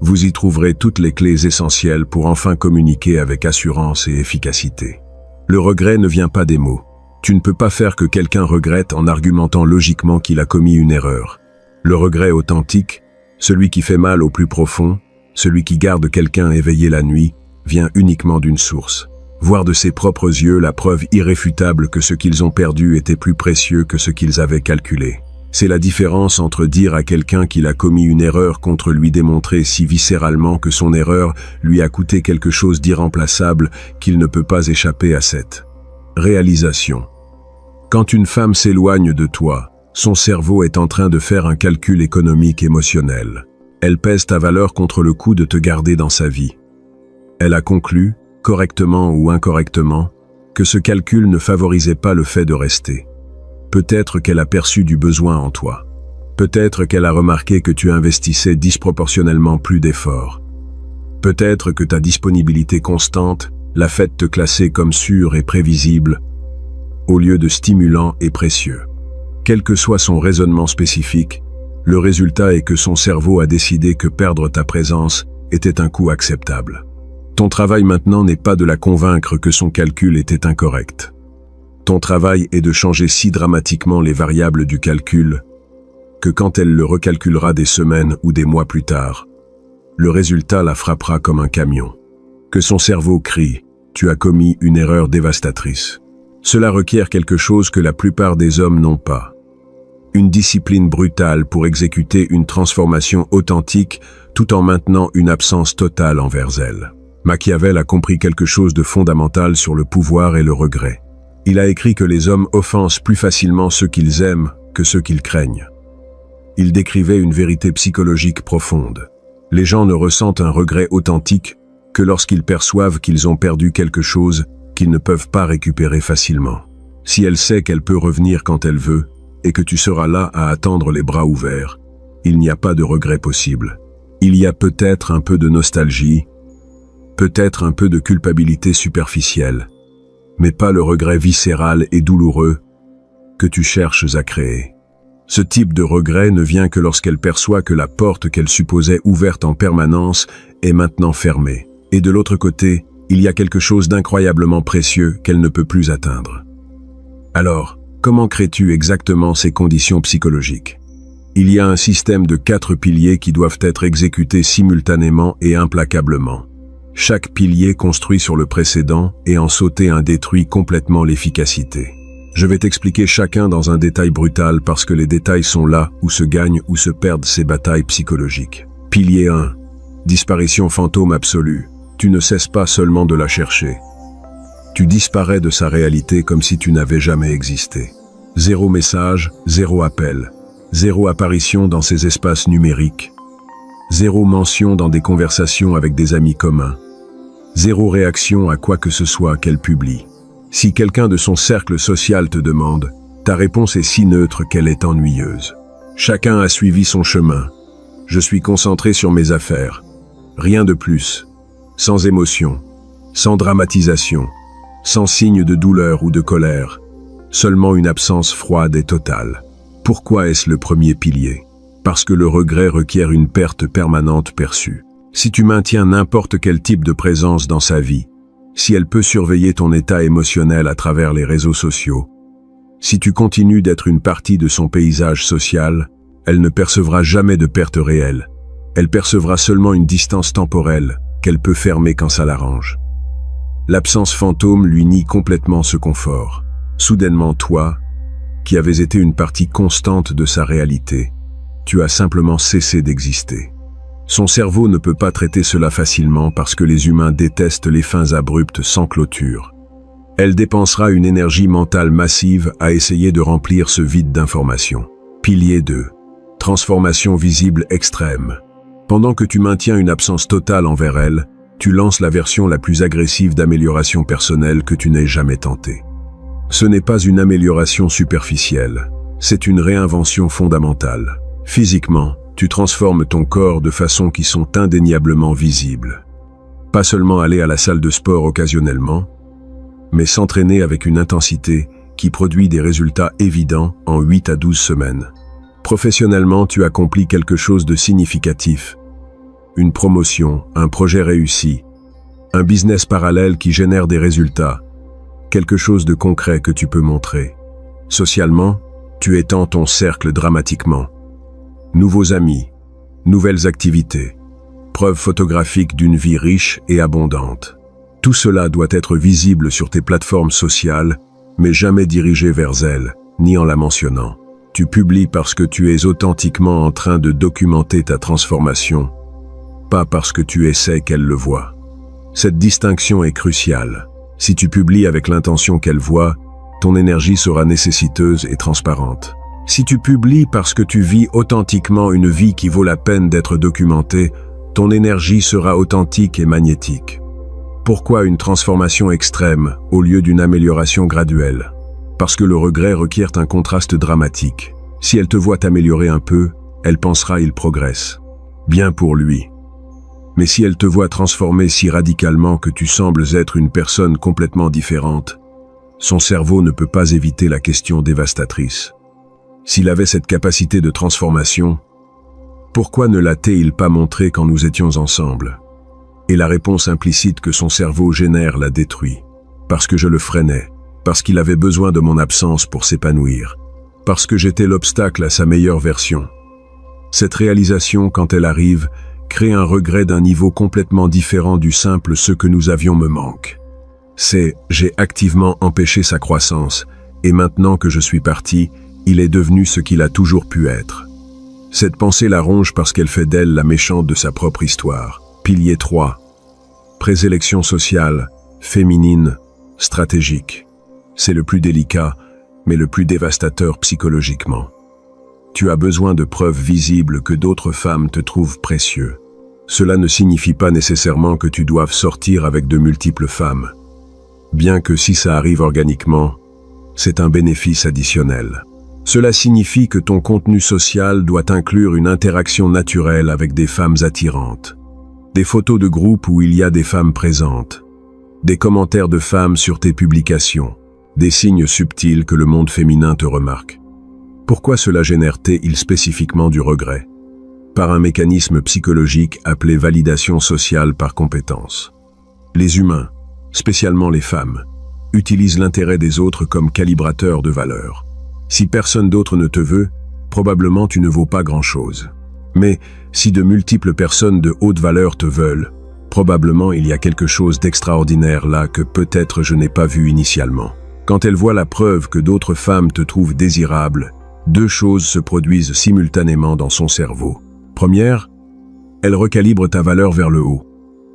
Vous y trouverez toutes les clés essentielles pour enfin communiquer avec assurance et efficacité. Le regret ne vient pas des mots. Tu ne peux pas faire que quelqu'un regrette en argumentant logiquement qu'il a commis une erreur. Le regret authentique, celui qui fait mal au plus profond, celui qui garde quelqu'un éveillé la nuit, vient uniquement d'une source. Voir de ses propres yeux la preuve irréfutable que ce qu'ils ont perdu était plus précieux que ce qu'ils avaient calculé. C'est la différence entre dire à quelqu'un qu'il a commis une erreur contre lui démontrer si viscéralement que son erreur lui a coûté quelque chose d'irremplaçable qu'il ne peut pas échapper à cette réalisation. Quand une femme s'éloigne de toi, son cerveau est en train de faire un calcul économique émotionnel. Elle pèse ta valeur contre le coût de te garder dans sa vie. Elle a conclu, correctement ou incorrectement, que ce calcul ne favorisait pas le fait de rester. Peut-être qu'elle a perçu du besoin en toi. Peut-être qu'elle a remarqué que tu investissais disproportionnellement plus d'efforts. Peut-être que ta disponibilité constante l'a fait te classer comme sûr et prévisible, au lieu de stimulant et précieux. Quel que soit son raisonnement spécifique, le résultat est que son cerveau a décidé que perdre ta présence était un coût acceptable. Ton travail maintenant n'est pas de la convaincre que son calcul était incorrect. Ton travail est de changer si dramatiquement les variables du calcul que quand elle le recalculera des semaines ou des mois plus tard, le résultat la frappera comme un camion. Que son cerveau crie « Tu as commis une erreur dévastatrice ». Cela requiert quelque chose que la plupart des hommes n'ont pas. Une discipline brutale pour exécuter une transformation authentique tout en maintenant une absence totale envers elle. Machiavel a compris quelque chose de fondamental sur le pouvoir et le regret. Il a écrit que les hommes offensent plus facilement ceux qu'ils aiment que ceux qu'ils craignent. Il décrivait une vérité psychologique profonde. Les gens ne ressentent un regret authentique que lorsqu'ils perçoivent qu'ils ont perdu quelque chose qu'ils ne peuvent pas récupérer facilement. Si elle sait qu'elle peut revenir quand elle veut, et que tu seras là à attendre les bras ouverts, il n'y a pas de regret possible. Il y a peut-être un peu de nostalgie, peut-être un peu de culpabilité superficielle, mais pas le regret viscéral et douloureux que tu cherches à créer. Ce type de regret ne vient que lorsqu'elle perçoit que la porte qu'elle supposait ouverte en permanence est maintenant fermée. Et de l'autre côté, il y a quelque chose d'incroyablement précieux qu'elle ne peut plus atteindre. Alors, comment crées-tu exactement ces conditions psychologiques? Il y a un système de 4 piliers qui doivent être exécutés simultanément et implacablement. Chaque pilier construit sur le précédent et en sauter un détruit complètement l'efficacité. Je vais t'expliquer chacun dans un détail brutal parce que les détails sont là où se gagnent ou se perdent ces batailles psychologiques. Pilier 1. Disparition fantôme absolue. Tu ne cesses pas seulement de la chercher. Tu disparais de sa réalité comme si tu n'avais jamais existé. 0 message, 0 appel. 0 apparition dans ces espaces numériques. 0 mention dans des conversations avec des amis communs. 0 réaction à quoi que ce soit qu'elle publie. Si quelqu'un de son cercle social te demande, ta réponse est si neutre qu'elle est ennuyeuse. Chacun a suivi son chemin. Je suis concentré sur mes affaires. Rien de plus. Sans émotion. Sans dramatisation. Sans signe de douleur ou de colère. Seulement une absence froide et totale. Pourquoi est-ce le premier pilier? Parce que le regret requiert une perte permanente perçue. Si tu maintiens n'importe quel type de présence dans sa vie, si elle peut surveiller ton état émotionnel à travers les réseaux sociaux, si tu continues d'être une partie de son paysage social, elle ne percevra jamais de perte réelle. Elle percevra seulement une distance temporelle qu'elle peut fermer quand ça l'arrange. L'absence fantôme lui nie complètement ce confort. Soudainement, toi, qui avais été une partie constante de sa réalité, tu as simplement cessé d'exister. Son cerveau ne peut pas traiter cela facilement parce que les humains détestent les fins abruptes sans clôture. Elle dépensera une énergie mentale massive à essayer de remplir ce vide d'informations. Pilier 2. Transformation visible extrême. Pendant que tu maintiens une absence totale envers elle, tu lances la version la plus agressive d'amélioration personnelle que tu n'aies jamais tentée. Ce n'est pas une amélioration superficielle, c'est une réinvention fondamentale. Physiquement, tu transformes ton corps de façons qui sont indéniablement visibles. Pas seulement aller à la salle de sport occasionnellement, mais s'entraîner avec une intensité qui produit des résultats évidents en 8 à 12 semaines. Professionnellement, tu accomplis quelque chose de significatif. Une promotion, un projet réussi, un business parallèle qui génère des résultats, quelque chose de concret que tu peux montrer. Socialement, tu étends ton cercle dramatiquement. Nouveaux amis, nouvelles activités, preuves photographiques d'une vie riche et abondante. Tout cela doit être visible sur tes plateformes sociales, mais jamais dirigé vers elles, ni en la mentionnant. Tu publies parce que tu es authentiquement en train de documenter ta transformation, pas parce que tu essaies qu'elle le voie. Cette distinction est cruciale. Si tu publies avec l'intention qu'elle voie, ton énergie sera nécessiteuse et transparente. Si tu publies parce que tu vis authentiquement une vie qui vaut la peine d'être documentée, ton énergie sera authentique et magnétique. Pourquoi une transformation extrême au lieu d'une amélioration graduelle? Parce que le regret requiert un contraste dramatique. Si elle te voit t'améliorer un peu, elle pensera il progresse. Bien pour lui. Mais si elle te voit transformer si radicalement que tu sembles être une personne complètement différente, son cerveau ne peut pas éviter la question dévastatrice. S'il avait cette capacité de transformation, pourquoi ne l'a-t-il pas montré quand nous étions ensemble? Et la réponse implicite que son cerveau génère l'a détruit. Parce que je le freinais, parce qu'il avait besoin de mon absence pour s'épanouir, parce que j'étais l'obstacle à sa meilleure version. Cette réalisation, quand elle arrive, crée un regret d'un niveau complètement différent du simple « ce que nous avions me manque ». C'est « j'ai activement empêché sa croissance, et maintenant que je suis parti, il est devenu ce qu'il a toujours pu être ». Cette pensée la ronge parce qu'elle fait d'elle la méchante de sa propre histoire. Pilier 3. Présélection sociale, féminine, stratégique. C'est le plus délicat, mais le plus dévastateur psychologiquement. Tu as besoin de preuves visibles que d'autres femmes te trouvent précieux. Cela ne signifie pas nécessairement que tu doives sortir avec de multiples femmes. Bien que si ça arrive organiquement, c'est un bénéfice additionnel. Cela signifie que ton contenu social doit inclure une interaction naturelle avec des femmes attirantes. Des photos de groupe où il y a des femmes présentes. Des commentaires de femmes sur tes publications. Des signes subtils que le monde féminin te remarque. Pourquoi cela génère-t-il spécifiquement du regret? Par un mécanisme psychologique appelé validation sociale par compétence. Les humains, spécialement les femmes, utilisent l'intérêt des autres comme calibrateur de valeur. Si personne d'autre ne te veut, probablement tu ne vaux pas grand-chose. Mais si de multiples personnes de haute valeur te veulent, probablement il y a quelque chose d'extraordinaire là que peut-être je n'ai pas vu initialement. Quand elle voit la preuve que d'autres femmes te trouvent désirable, deux choses se produisent simultanément dans son cerveau. Première, elle recalibre ta valeur vers le haut.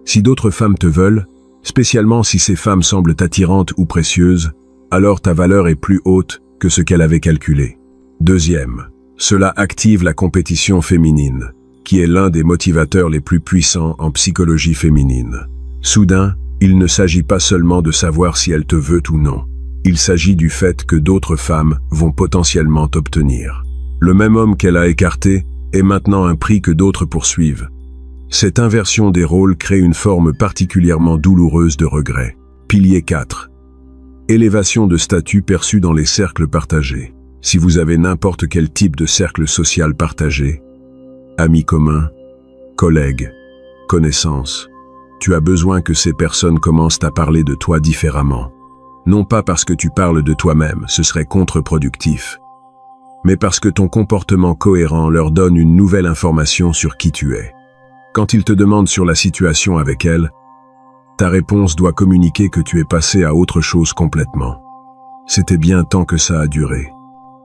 Si d'autres femmes te veulent, spécialement si ces femmes semblent attirantes ou précieuses, alors ta valeur est plus haute que ce qu'elle avait calculé. Deuxième, cela active la compétition féminine, qui est l'un des motivateurs les plus puissants en psychologie féminine. Soudain, il ne s'agit pas seulement de savoir si elle te veut ou non. Il s'agit du fait que d'autres femmes vont potentiellement t'obtenir. Le même homme qu'elle a écarté est maintenant un prix que d'autres poursuivent. Cette inversion des rôles crée une forme particulièrement douloureuse de regret. Pilier 4. Élévation de statut perçue dans les cercles partagés. Si vous avez n'importe quel type de cercle social partagé, amis communs, collègues, connaissances, tu as besoin que ces personnes commencent à parler de toi différemment. Non pas parce que tu parles de toi-même, ce serait contre-productif, mais parce que ton comportement cohérent leur donne une nouvelle information sur qui tu es. Quand ils te demandent sur la situation avec elle, ta réponse doit communiquer que tu es passé à autre chose complètement. C'était bien tant que ça a duré.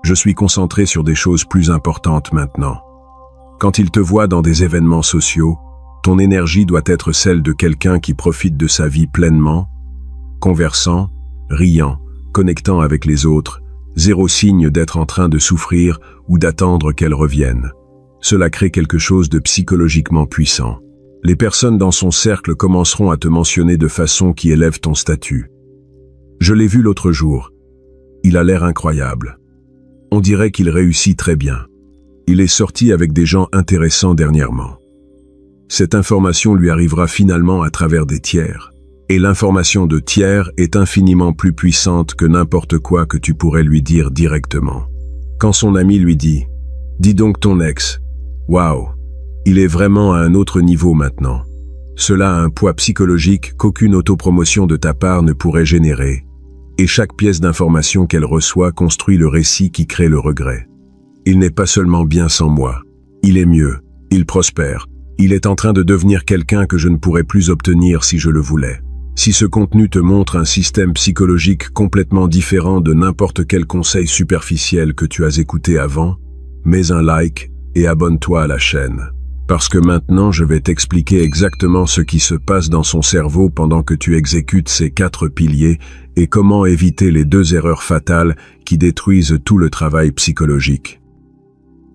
Je suis concentré sur des choses plus importantes maintenant. Quand ils te voient dans des événements sociaux, ton énergie doit être celle de quelqu'un qui profite de sa vie pleinement, conversant, riant, connectant avec les autres, zéro signe d'être en train de souffrir ou d'attendre qu'elle revienne. Cela crée quelque chose de psychologiquement puissant. Les personnes dans son cercle commenceront à te mentionner de façon qui élève ton statut. Je l'ai vu l'autre jour. Il a l'air incroyable. On dirait qu'il réussit très bien. Il est sorti avec des gens intéressants dernièrement. Cette information lui arrivera finalement à travers des tiers. Et l'information de tiers est infiniment plus puissante que n'importe quoi que tu pourrais lui dire directement. Quand son ami lui dit « Dis donc ton ex, waouh, il est vraiment à un autre niveau maintenant », cela a un poids psychologique qu'aucune autopromotion de ta part ne pourrait générer. Et chaque pièce d'information qu'elle reçoit construit le récit qui crée le regret. Il n'est pas seulement bien sans moi. Il est mieux, il prospère. Il est en train de devenir quelqu'un que je ne pourrais plus obtenir si je le voulais. Si ce contenu te montre un système psychologique complètement différent de n'importe quel conseil superficiel que tu as écouté avant, mets un like et abonne-toi à la chaîne. Parce que maintenant je vais t'expliquer exactement ce qui se passe dans son cerveau pendant que tu exécutes ces 4 piliers et comment éviter les 2 erreurs fatales qui détruisent tout le travail psychologique.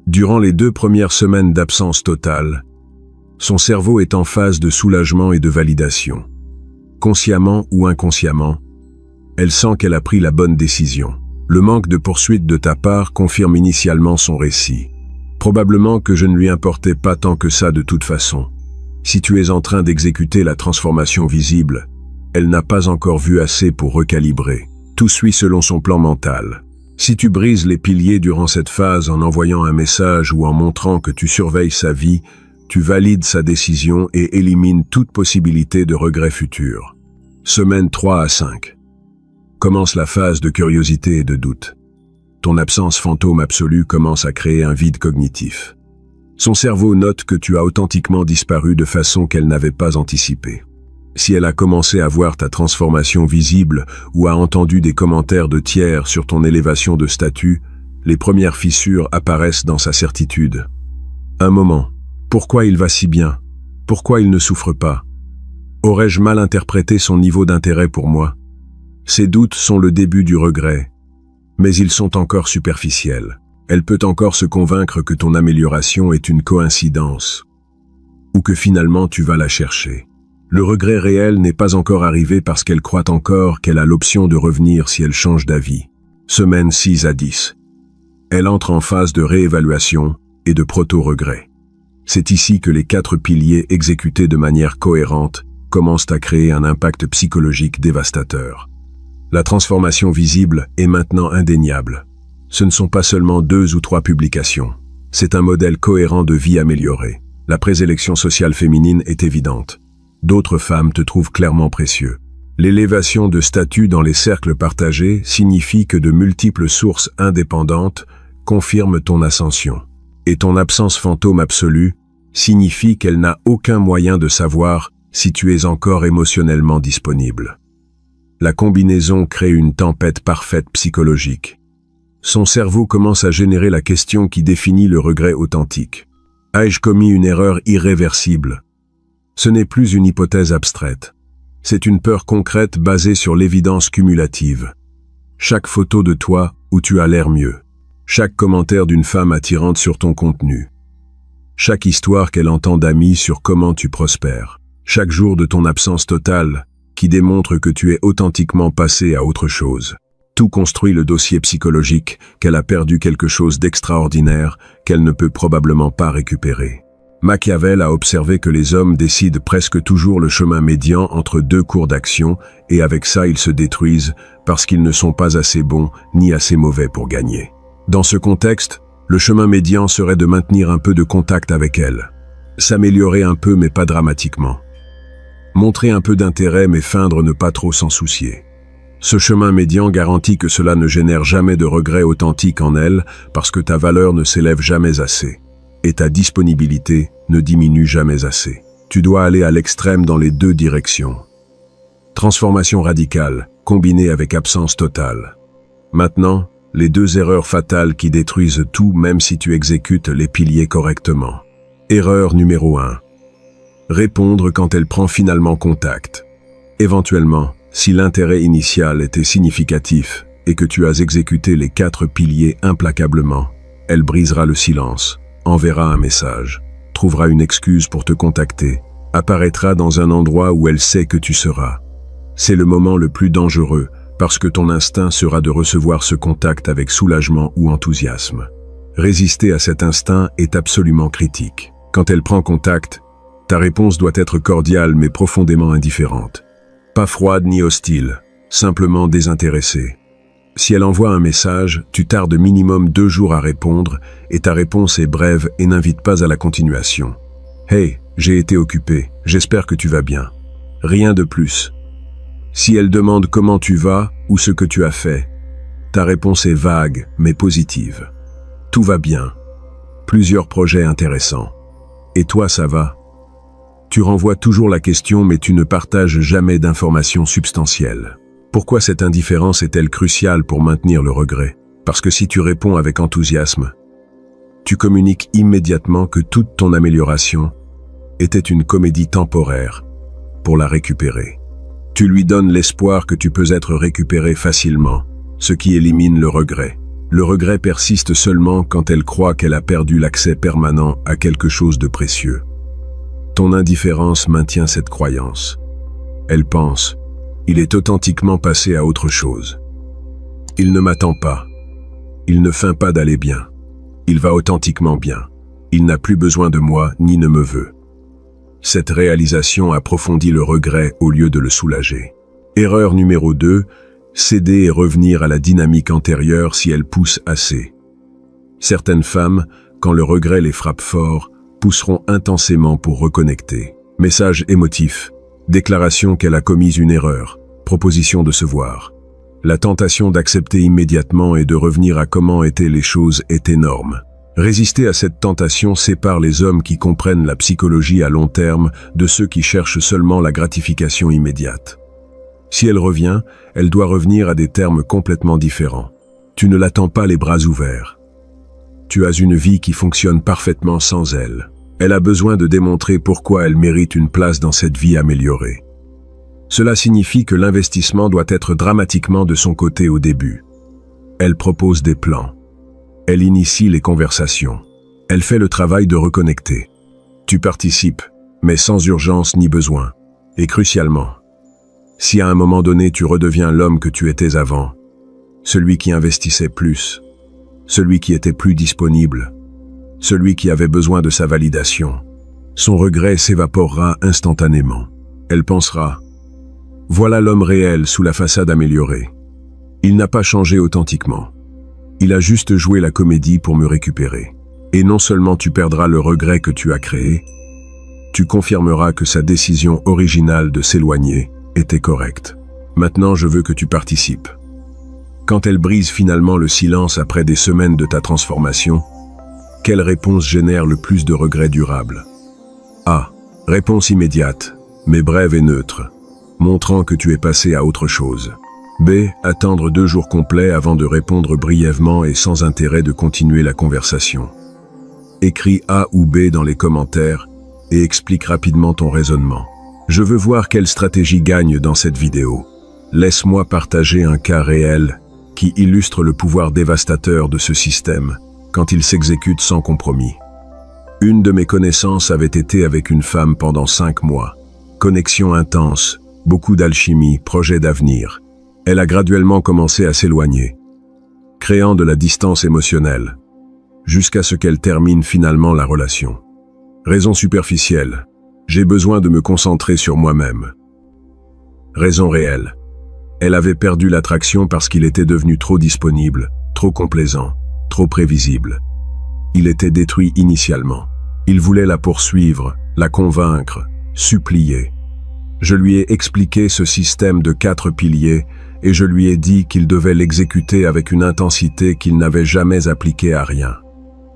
Durant les 2 premières semaines d'absence totale, son cerveau est en phase de soulagement et de validation. Consciemment ou inconsciemment, elle sent qu'elle a pris la bonne décision. Le manque de poursuite de ta part confirme initialement son récit. Probablement que je ne lui importais pas tant que ça de toute façon. Si tu es en train d'exécuter la transformation visible, elle n'a pas encore vu assez pour recalibrer. Tout suit selon son plan mental. Si tu brises les piliers durant cette phase en envoyant un message ou en montrant que tu surveilles sa vie, tu valides sa décision et élimines toute possibilité de regret futur. Semaine 3 à 5. Commence la phase de curiosité et de doute. Ton absence fantôme absolue commence à créer un vide cognitif. Son cerveau note que tu as authentiquement disparu de façon qu'elle n'avait pas anticipée. Si elle a commencé à voir ta transformation visible ou a entendu des commentaires de tiers sur ton élévation de statut, les premières fissures apparaissent dans sa certitude. Un moment. Pourquoi il va si bien? Pourquoi il ne souffre pas? Aurais-je mal interprété son niveau d'intérêt pour moi? Ces doutes sont le début du regret, mais ils sont encore superficiels. Elle peut encore se convaincre que ton amélioration est une coïncidence, ou que finalement tu vas la chercher. Le regret réel n'est pas encore arrivé parce qu'elle croit encore qu'elle a l'option de revenir si elle change d'avis. Semaine 6 à 10. Elle entre en phase de réévaluation et de proto-regret. C'est ici que les 4 piliers exécutés de manière cohérente commencent à créer un impact psychologique dévastateur. La transformation visible est maintenant indéniable. Ce ne sont pas seulement 2 ou 3 publications. C'est un modèle cohérent de vie améliorée. La présélection sociale féminine est évidente. D'autres femmes te trouvent clairement précieux. L'élévation de statut dans les cercles partagés signifie que de multiples sources indépendantes confirment ton ascension. Et ton absence fantôme absolue signifie qu'elle n'a aucun moyen de savoir si tu es encore émotionnellement disponible. La combinaison crée une tempête parfaite psychologique. Son cerveau commence à générer la question qui définit le regret authentique. Ai-je commis une erreur irréversible? Ce n'est plus une hypothèse abstraite. C'est une peur concrète basée sur l'évidence cumulative. Chaque photo de toi où tu as l'air mieux. Chaque commentaire d'une femme attirante sur ton contenu. Chaque histoire qu'elle entend d'amis sur comment tu prospères. Chaque jour de ton absence totale qui démontre que tu es authentiquement passé à autre chose. Tout construit le dossier psychologique qu'elle a perdu quelque chose d'extraordinaire qu'elle ne peut probablement pas récupérer. Machiavel a observé que les hommes décident presque toujours le chemin médian entre 2 cours d'action et avec ça ils se détruisent parce qu'ils ne sont pas assez bons ni assez mauvais pour gagner. Dans ce contexte, le chemin médian serait de maintenir un peu de contact avec elle. S'améliorer un peu mais pas dramatiquement. Montrer un peu d'intérêt mais feindre ne pas trop s'en soucier. Ce chemin médian garantit que cela ne génère jamais de regrets authentiques en elle parce que ta valeur ne s'élève jamais assez. Et ta disponibilité ne diminue jamais assez. Tu dois aller à l'extrême dans les 2 directions. Transformation radicale, combinée avec absence totale. Maintenant, les 2 erreurs fatales qui détruisent tout même si tu exécutes les piliers correctement. Erreur numéro 1. Répondre quand elle prend finalement contact. Éventuellement, si l'intérêt initial était significatif et que tu as exécuté les 4 piliers implacablement, elle brisera le silence, enverra un message, trouvera une excuse pour te contacter, apparaîtra dans un endroit où elle sait que tu seras. C'est le moment le plus dangereux parce que ton instinct sera de recevoir ce contact avec soulagement ou enthousiasme. Résister à cet instinct est absolument critique. Quand elle prend contact, ta réponse doit être cordiale mais profondément indifférente. Pas froide ni hostile, simplement désintéressée. Si elle envoie un message, tu tardes minimum 2 jours à répondre et ta réponse est brève et n'invite pas à la continuation. « Hey, j'ai été occupé, j'espère que tu vas bien. » Rien de plus. Si elle demande comment tu vas ou ce que tu as fait, ta réponse est vague mais positive. Tout va bien. Plusieurs projets intéressants. Et toi, ça va? Tu renvoies toujours la question mais tu ne partages jamais d'informations substantielles. Pourquoi cette indifférence est-elle cruciale pour maintenir le regret? Parce que si tu réponds avec enthousiasme, tu communiques immédiatement que toute ton amélioration était une comédie temporaire pour la récupérer. Tu lui donnes l'espoir que tu peux être récupéré facilement, ce qui élimine le regret. Le regret persiste seulement quand elle croit qu'elle a perdu l'accès permanent à quelque chose de précieux. Ton indifférence maintient cette croyance. Elle pense, il est authentiquement passé à autre chose. Il ne m'attend pas. Il ne feint pas d'aller bien. Il va authentiquement bien. Il n'a plus besoin de moi ni ne me veut. Cette réalisation approfondit le regret au lieu de le soulager. Erreur numéro 2, céder et revenir à la dynamique antérieure si elle pousse assez. Certaines femmes, quand le regret les frappe fort, pousseront intensément pour reconnecter. Message émotif, déclaration qu'elle a commis une erreur, proposition de se voir. La tentation d'accepter immédiatement et de revenir à comment étaient les choses est énorme. Résister à cette tentation sépare les hommes qui comprennent la psychologie à long terme de ceux qui cherchent seulement la gratification immédiate. Si elle revient, elle doit revenir à des termes complètement différents. Tu ne l'attends pas les bras ouverts. Tu as une vie qui fonctionne parfaitement sans elle. Elle a besoin de démontrer pourquoi elle mérite une place dans cette vie améliorée. Cela signifie que l'investissement doit être dramatiquement de son côté au début. Elle propose des plans. Elle initie les conversations. Elle fait le travail de reconnecter. Tu participes, mais sans urgence ni besoin. Et crucialement, si à un moment donné tu redeviens l'homme que tu étais avant, celui qui investissait plus, celui qui était plus disponible, celui qui avait besoin de sa validation, son regret s'évaporera instantanément. Elle pensera, voilà l'homme réel sous la façade améliorée. Il n'a pas changé authentiquement. Il a juste joué la comédie pour me récupérer. Et non seulement tu perdras le regret que tu as créé, tu confirmeras que sa décision originale de s'éloigner était correcte. Maintenant, je veux que tu participes. Quand elle brise finalement le silence après des semaines de ta transformation, quelle réponse génère le plus de regrets durables? A. Réponse immédiate, mais brève et neutre, montrant que tu es passé à autre chose. B. Attendre 2 jours complets avant de répondre brièvement et sans intérêt de continuer la conversation. Écris A ou B dans les commentaires et explique rapidement ton raisonnement. Je veux voir quelle stratégie gagne dans cette vidéo. Laisse-moi partager un cas réel qui illustre le pouvoir dévastateur de ce système quand il s'exécute sans compromis. Une de mes connaissances avait été avec une femme pendant 5 mois. Connexion intense, beaucoup d'alchimie, projet d'avenir. Elle a graduellement commencé à s'éloigner, créant de la distance émotionnelle, jusqu'à ce qu'elle termine finalement la relation. Raison superficielle, j'ai besoin de me concentrer sur moi-même. Raison réelle, elle avait perdu l'attraction parce qu'il était devenu trop disponible, trop complaisant, trop prévisible. Il était détruit initialement. Il voulait la poursuivre, la convaincre, supplier. Je lui ai expliqué ce système de 4 piliers et je lui ai dit qu'il devait l'exécuter avec une intensité qu'il n'avait jamais appliquée à rien.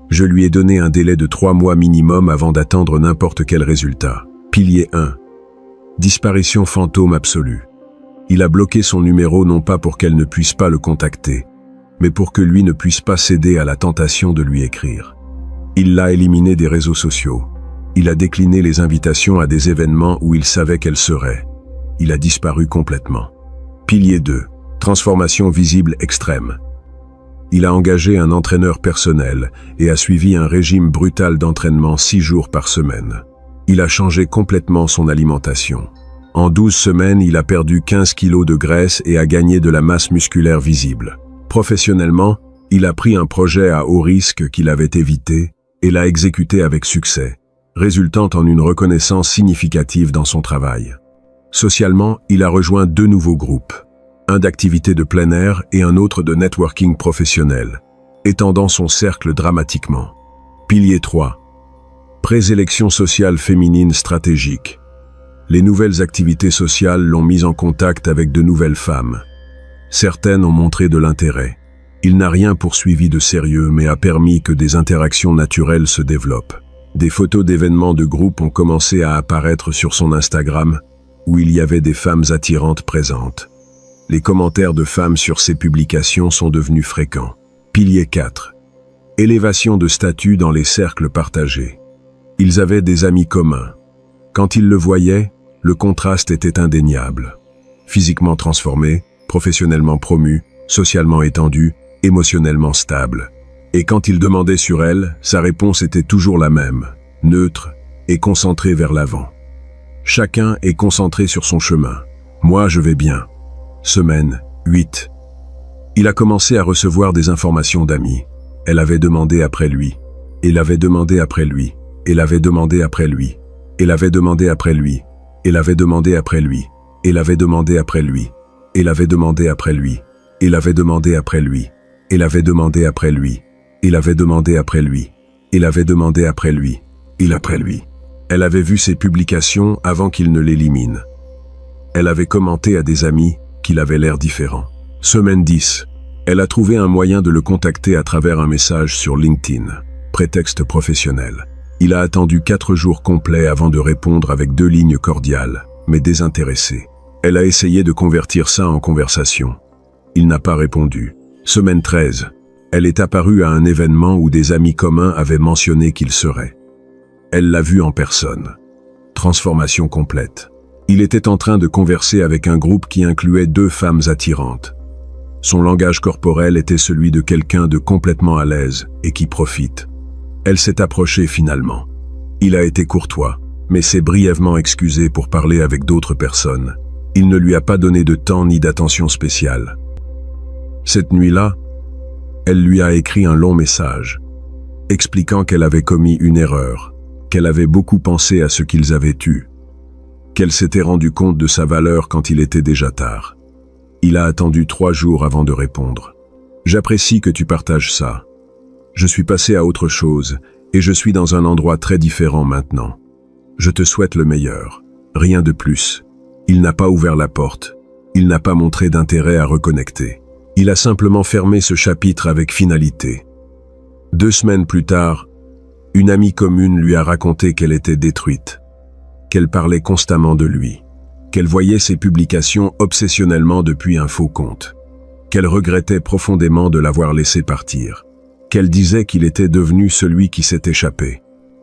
Je lui ai donné un délai de 3 mois minimum avant d'attendre n'importe quel résultat. Pilier 1. Disparition fantôme absolue. Il a bloqué son numéro non pas pour qu'elle ne puisse pas le contacter, mais pour que lui ne puisse pas céder à la tentation de lui écrire. Il l'a éliminé des réseaux sociaux. Il a décliné les invitations à des événements où il savait qu'elle serait. Il a disparu complètement. Pilier 2. Transformation visible extrême. Il a engagé un entraîneur personnel et a suivi un régime brutal d'entraînement 6 jours par semaine. Il a changé complètement son alimentation. En 12 semaines, il a perdu 15 kilos de graisse et a gagné de la masse musculaire visible. Professionnellement, il a pris un projet à haut risque qu'il avait évité et l'a exécuté avec succès, résultant en une reconnaissance significative dans son travail. Socialement, il a rejoint 2 nouveaux groupes, un d'activité de plein air et un autre de networking professionnel, étendant son cercle dramatiquement. Pilier 3. Présélection sociale féminine stratégique. Les nouvelles activités sociales l'ont mis en contact avec de nouvelles femmes. Certaines ont montré de l'intérêt. Il n'a rien poursuivi de sérieux, mais a permis que des interactions naturelles se développent. Des photos d'événements de groupe ont commencé à apparaître sur son Instagram, où il y avait des femmes attirantes présentes. Les commentaires de femmes sur ces publications sont devenus fréquents. Pilier 4. Élévation de statut dans les cercles partagés. Ils avaient des amis communs. Quand ils le voyaient, le contraste était indéniable. Physiquement transformé, professionnellement promu, socialement étendu, émotionnellement stable. Et quand il demandait sur elle, sa réponse était toujours la même, neutre et concentrée vers l'avant. Chacun est concentré sur son chemin. Moi, je vais bien. Semaine 8. Il a commencé à recevoir des informations d'amis. Elle avait demandé après lui. Elle avait demandé après lui. Elle avait demandé après lui. Elle avait demandé après lui. Elle avait demandé après lui. Elle avait demandé après lui. Elle avait demandé après lui. Elle avait demandé après lui. Elle avait demandé après lui. Il avait demandé après lui. Il avait demandé après lui. Il après lui. Elle avait vu ses publications avant qu'il ne l'élimine. Elle avait commenté à des amis qu'il avait l'air différent. Semaine 10. Elle a trouvé un moyen de le contacter à travers un message sur LinkedIn. Prétexte professionnel. Il a attendu 4 jours complets avant de répondre avec 2 lignes cordiales, mais désintéressées. Elle a essayé de convertir ça en conversation. Il n'a pas répondu. Semaine 13. Elle est apparue à un événement où des amis communs avaient mentionné qu'il serait. Elle l'a vu en personne. Transformation complète. Il était en train de converser avec un groupe qui incluait 2 femmes attirantes. Son langage corporel était celui de quelqu'un de complètement à l'aise et qui profite. Elle s'est approchée finalement. Il a été courtois, mais s'est brièvement excusé pour parler avec d'autres personnes. Il ne lui a pas donné de temps ni d'attention spéciale. Cette nuit-là, elle lui a écrit un long message, expliquant qu'elle avait commis une erreur, qu'elle avait beaucoup pensé à ce qu'ils avaient eu, qu'elle s'était rendu compte de sa valeur quand il était déjà tard. Il a attendu 3 jours avant de répondre. J'apprécie que tu partages ça. Je suis passé à autre chose, et je suis dans un endroit très différent maintenant. Je te souhaite le meilleur. Rien de plus. Il n'a pas ouvert la porte. Il n'a pas montré d'intérêt à reconnecter. Il a simplement fermé ce chapitre avec finalité. 2 semaines plus tard, une amie commune lui a raconté qu'elle était détruite, qu'elle parlait constamment de lui, qu'elle voyait ses publications obsessionnellement depuis un faux compte, qu'elle regrettait profondément de l'avoir laissé partir, qu'elle disait qu'il était devenu celui qui s'est échappé,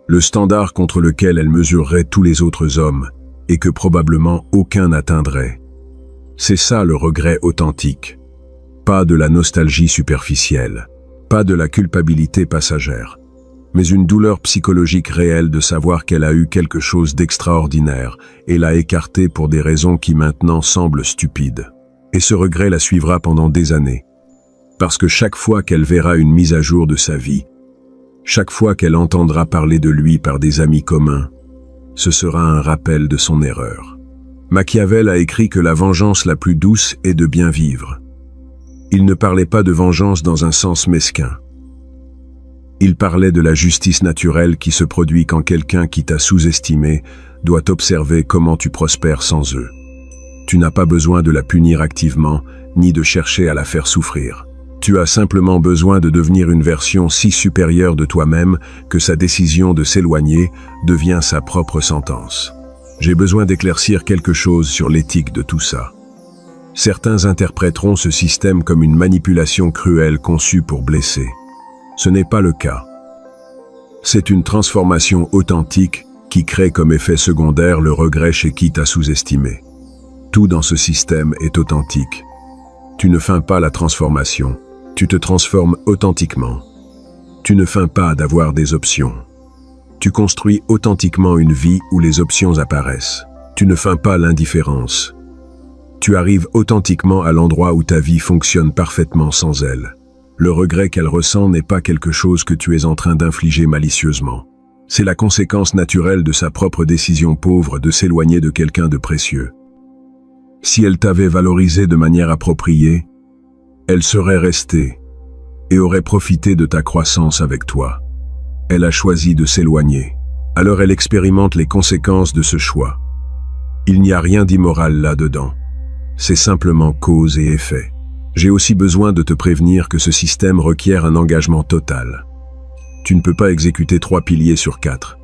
le standard contre lequel elle mesurerait tous les autres hommes et que probablement aucun n'atteindrait. C'est ça le regret authentique. Pas de la nostalgie superficielle, pas de la culpabilité passagère, mais une douleur psychologique réelle de savoir qu'elle a eu quelque chose d'extraordinaire et l'a écarté pour des raisons qui maintenant semblent stupides. Et ce regret la suivra pendant des années. Parce que chaque fois qu'elle verra une mise à jour de sa vie, chaque fois qu'elle entendra parler de lui par des amis communs, ce sera un rappel de son erreur. Machiavel a écrit que la vengeance la plus douce est de bien vivre. Il ne parlait pas de vengeance dans un sens mesquin. Il parlait de la justice naturelle qui se produit quand quelqu'un qui t'a sous-estimé doit observer comment tu prospères sans eux. Tu n'as pas besoin de la punir activement, ni de chercher à la faire souffrir. Tu as simplement besoin de devenir une version si supérieure de toi-même que sa décision de s'éloigner devient sa propre sentence. J'ai besoin d'éclaircir quelque chose sur l'éthique de tout ça. Certains interpréteront ce système comme une manipulation cruelle conçue pour blesser. Ce n'est pas le cas. C'est une transformation authentique qui crée comme effet secondaire le regret chez qui t'a sous-estimé. Tout dans ce système est authentique. Tu ne feins pas la transformation, tu te transformes authentiquement. Tu ne feins pas d'avoir des options. Tu construis authentiquement une vie où les options apparaissent. Tu ne feins pas l'indifférence. Tu arrives authentiquement à l'endroit où ta vie fonctionne parfaitement sans elle. Le regret qu'elle ressent n'est pas quelque chose que tu es en train d'infliger malicieusement. C'est la conséquence naturelle de sa propre décision pauvre de s'éloigner de quelqu'un de précieux. Si elle t'avait valorisé de manière appropriée, elle serait restée et aurait profité de ta croissance avec toi. Elle a choisi de s'éloigner. Alors elle expérimente les conséquences de ce choix. Il n'y a rien d'immoral là-dedans. C'est simplement cause et effet. J'ai aussi besoin de te prévenir que ce système requiert un engagement total. Tu ne peux pas exécuter 3 piliers sur 4.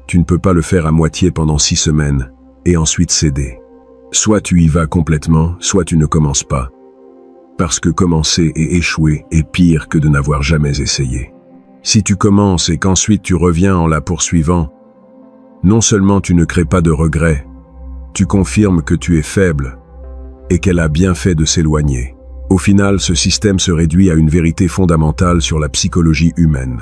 Tu ne peux pas le faire à moitié pendant 6 semaines, et ensuite céder. Soit tu y vas complètement, soit tu ne commences pas. Parce que commencer et échouer est pire que de n'avoir jamais essayé. Si tu commences et qu'ensuite tu reviens en la poursuivant, non seulement tu ne crées pas de regrets, tu confirmes que tu es faible, et qu'elle a bien fait de s'éloigner. Au final, ce système se réduit à une vérité fondamentale sur la psychologie humaine.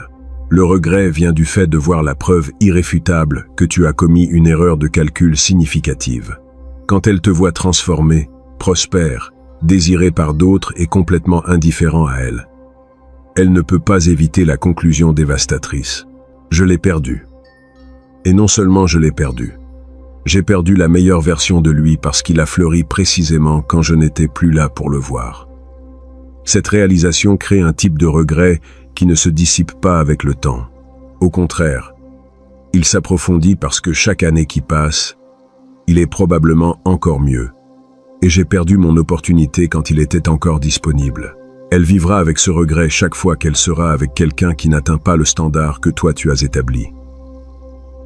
Le regret vient du fait de voir la preuve irréfutable que tu as commis une erreur de calcul significative. Quand elle te voit transformé, prospère, désiré par d'autres et complètement indifférent à elle, elle ne peut pas éviter la conclusion dévastatrice. Je l'ai perdu. Et non seulement je l'ai perdu. J'ai perdu la meilleure version de lui parce qu'il a fleuri précisément quand je n'étais plus là pour le voir. Cette réalisation crée un type de regret qui ne se dissipe pas avec le temps. Au contraire, il s'approfondit parce que chaque année qui passe, il est probablement encore mieux. Et j'ai perdu mon opportunité quand il était encore disponible. Elle vivra avec ce regret chaque fois qu'elle sera avec quelqu'un qui n'atteint pas le standard que toi tu as établi.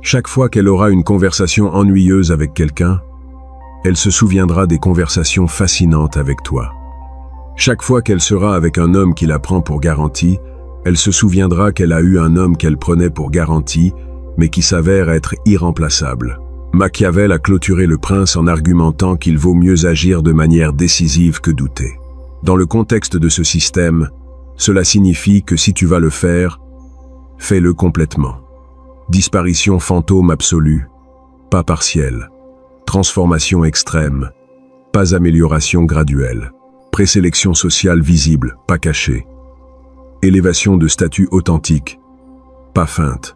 Chaque fois qu'elle aura une conversation ennuyeuse avec quelqu'un, elle se souviendra des conversations fascinantes avec toi. Chaque fois qu'elle sera avec un homme qui la prend pour garantie, elle se souviendra qu'elle a eu un homme qu'elle prenait pour garantie, mais qui s'avère être irremplaçable. Machiavel a clôturé Le Prince en argumentant qu'il vaut mieux agir de manière décisive que douter. Dans le contexte de ce système, cela signifie que si tu vas le faire, fais-le complètement. Disparition fantôme absolue, pas partielle. Transformation extrême, pas amélioration graduelle. Présélection sociale visible, pas cachée. Élévation de statut authentique, pas feinte.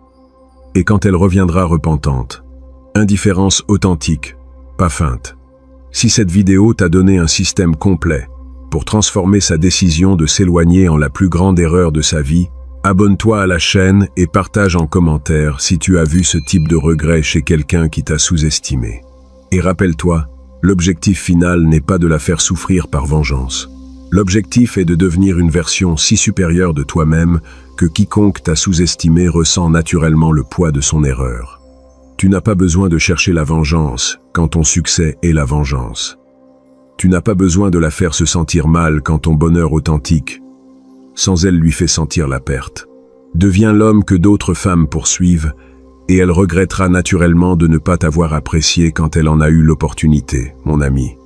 Et quand elle reviendra repentante, indifférence authentique, pas feinte. Si cette vidéo t'a donné un système complet, pour transformer sa décision de s'éloigner en la plus grande erreur de sa vie, abonne-toi à la chaîne et partage en commentaire si tu as vu ce type de regret chez quelqu'un qui t'a sous-estimé. Et rappelle-toi, l'objectif final n'est pas de la faire souffrir par vengeance. L'objectif est de devenir une version si supérieure de toi-même que quiconque t'a sous-estimé ressent naturellement le poids de son erreur. Tu n'as pas besoin de chercher la vengeance quand ton succès est la vengeance. Tu n'as pas besoin de la faire se sentir mal quand ton bonheur authentique, sans elle, lui fait sentir la perte. Deviens l'homme que d'autres femmes poursuivent et elle regrettera naturellement de ne pas t'avoir apprécié quand elle en a eu l'opportunité, mon ami.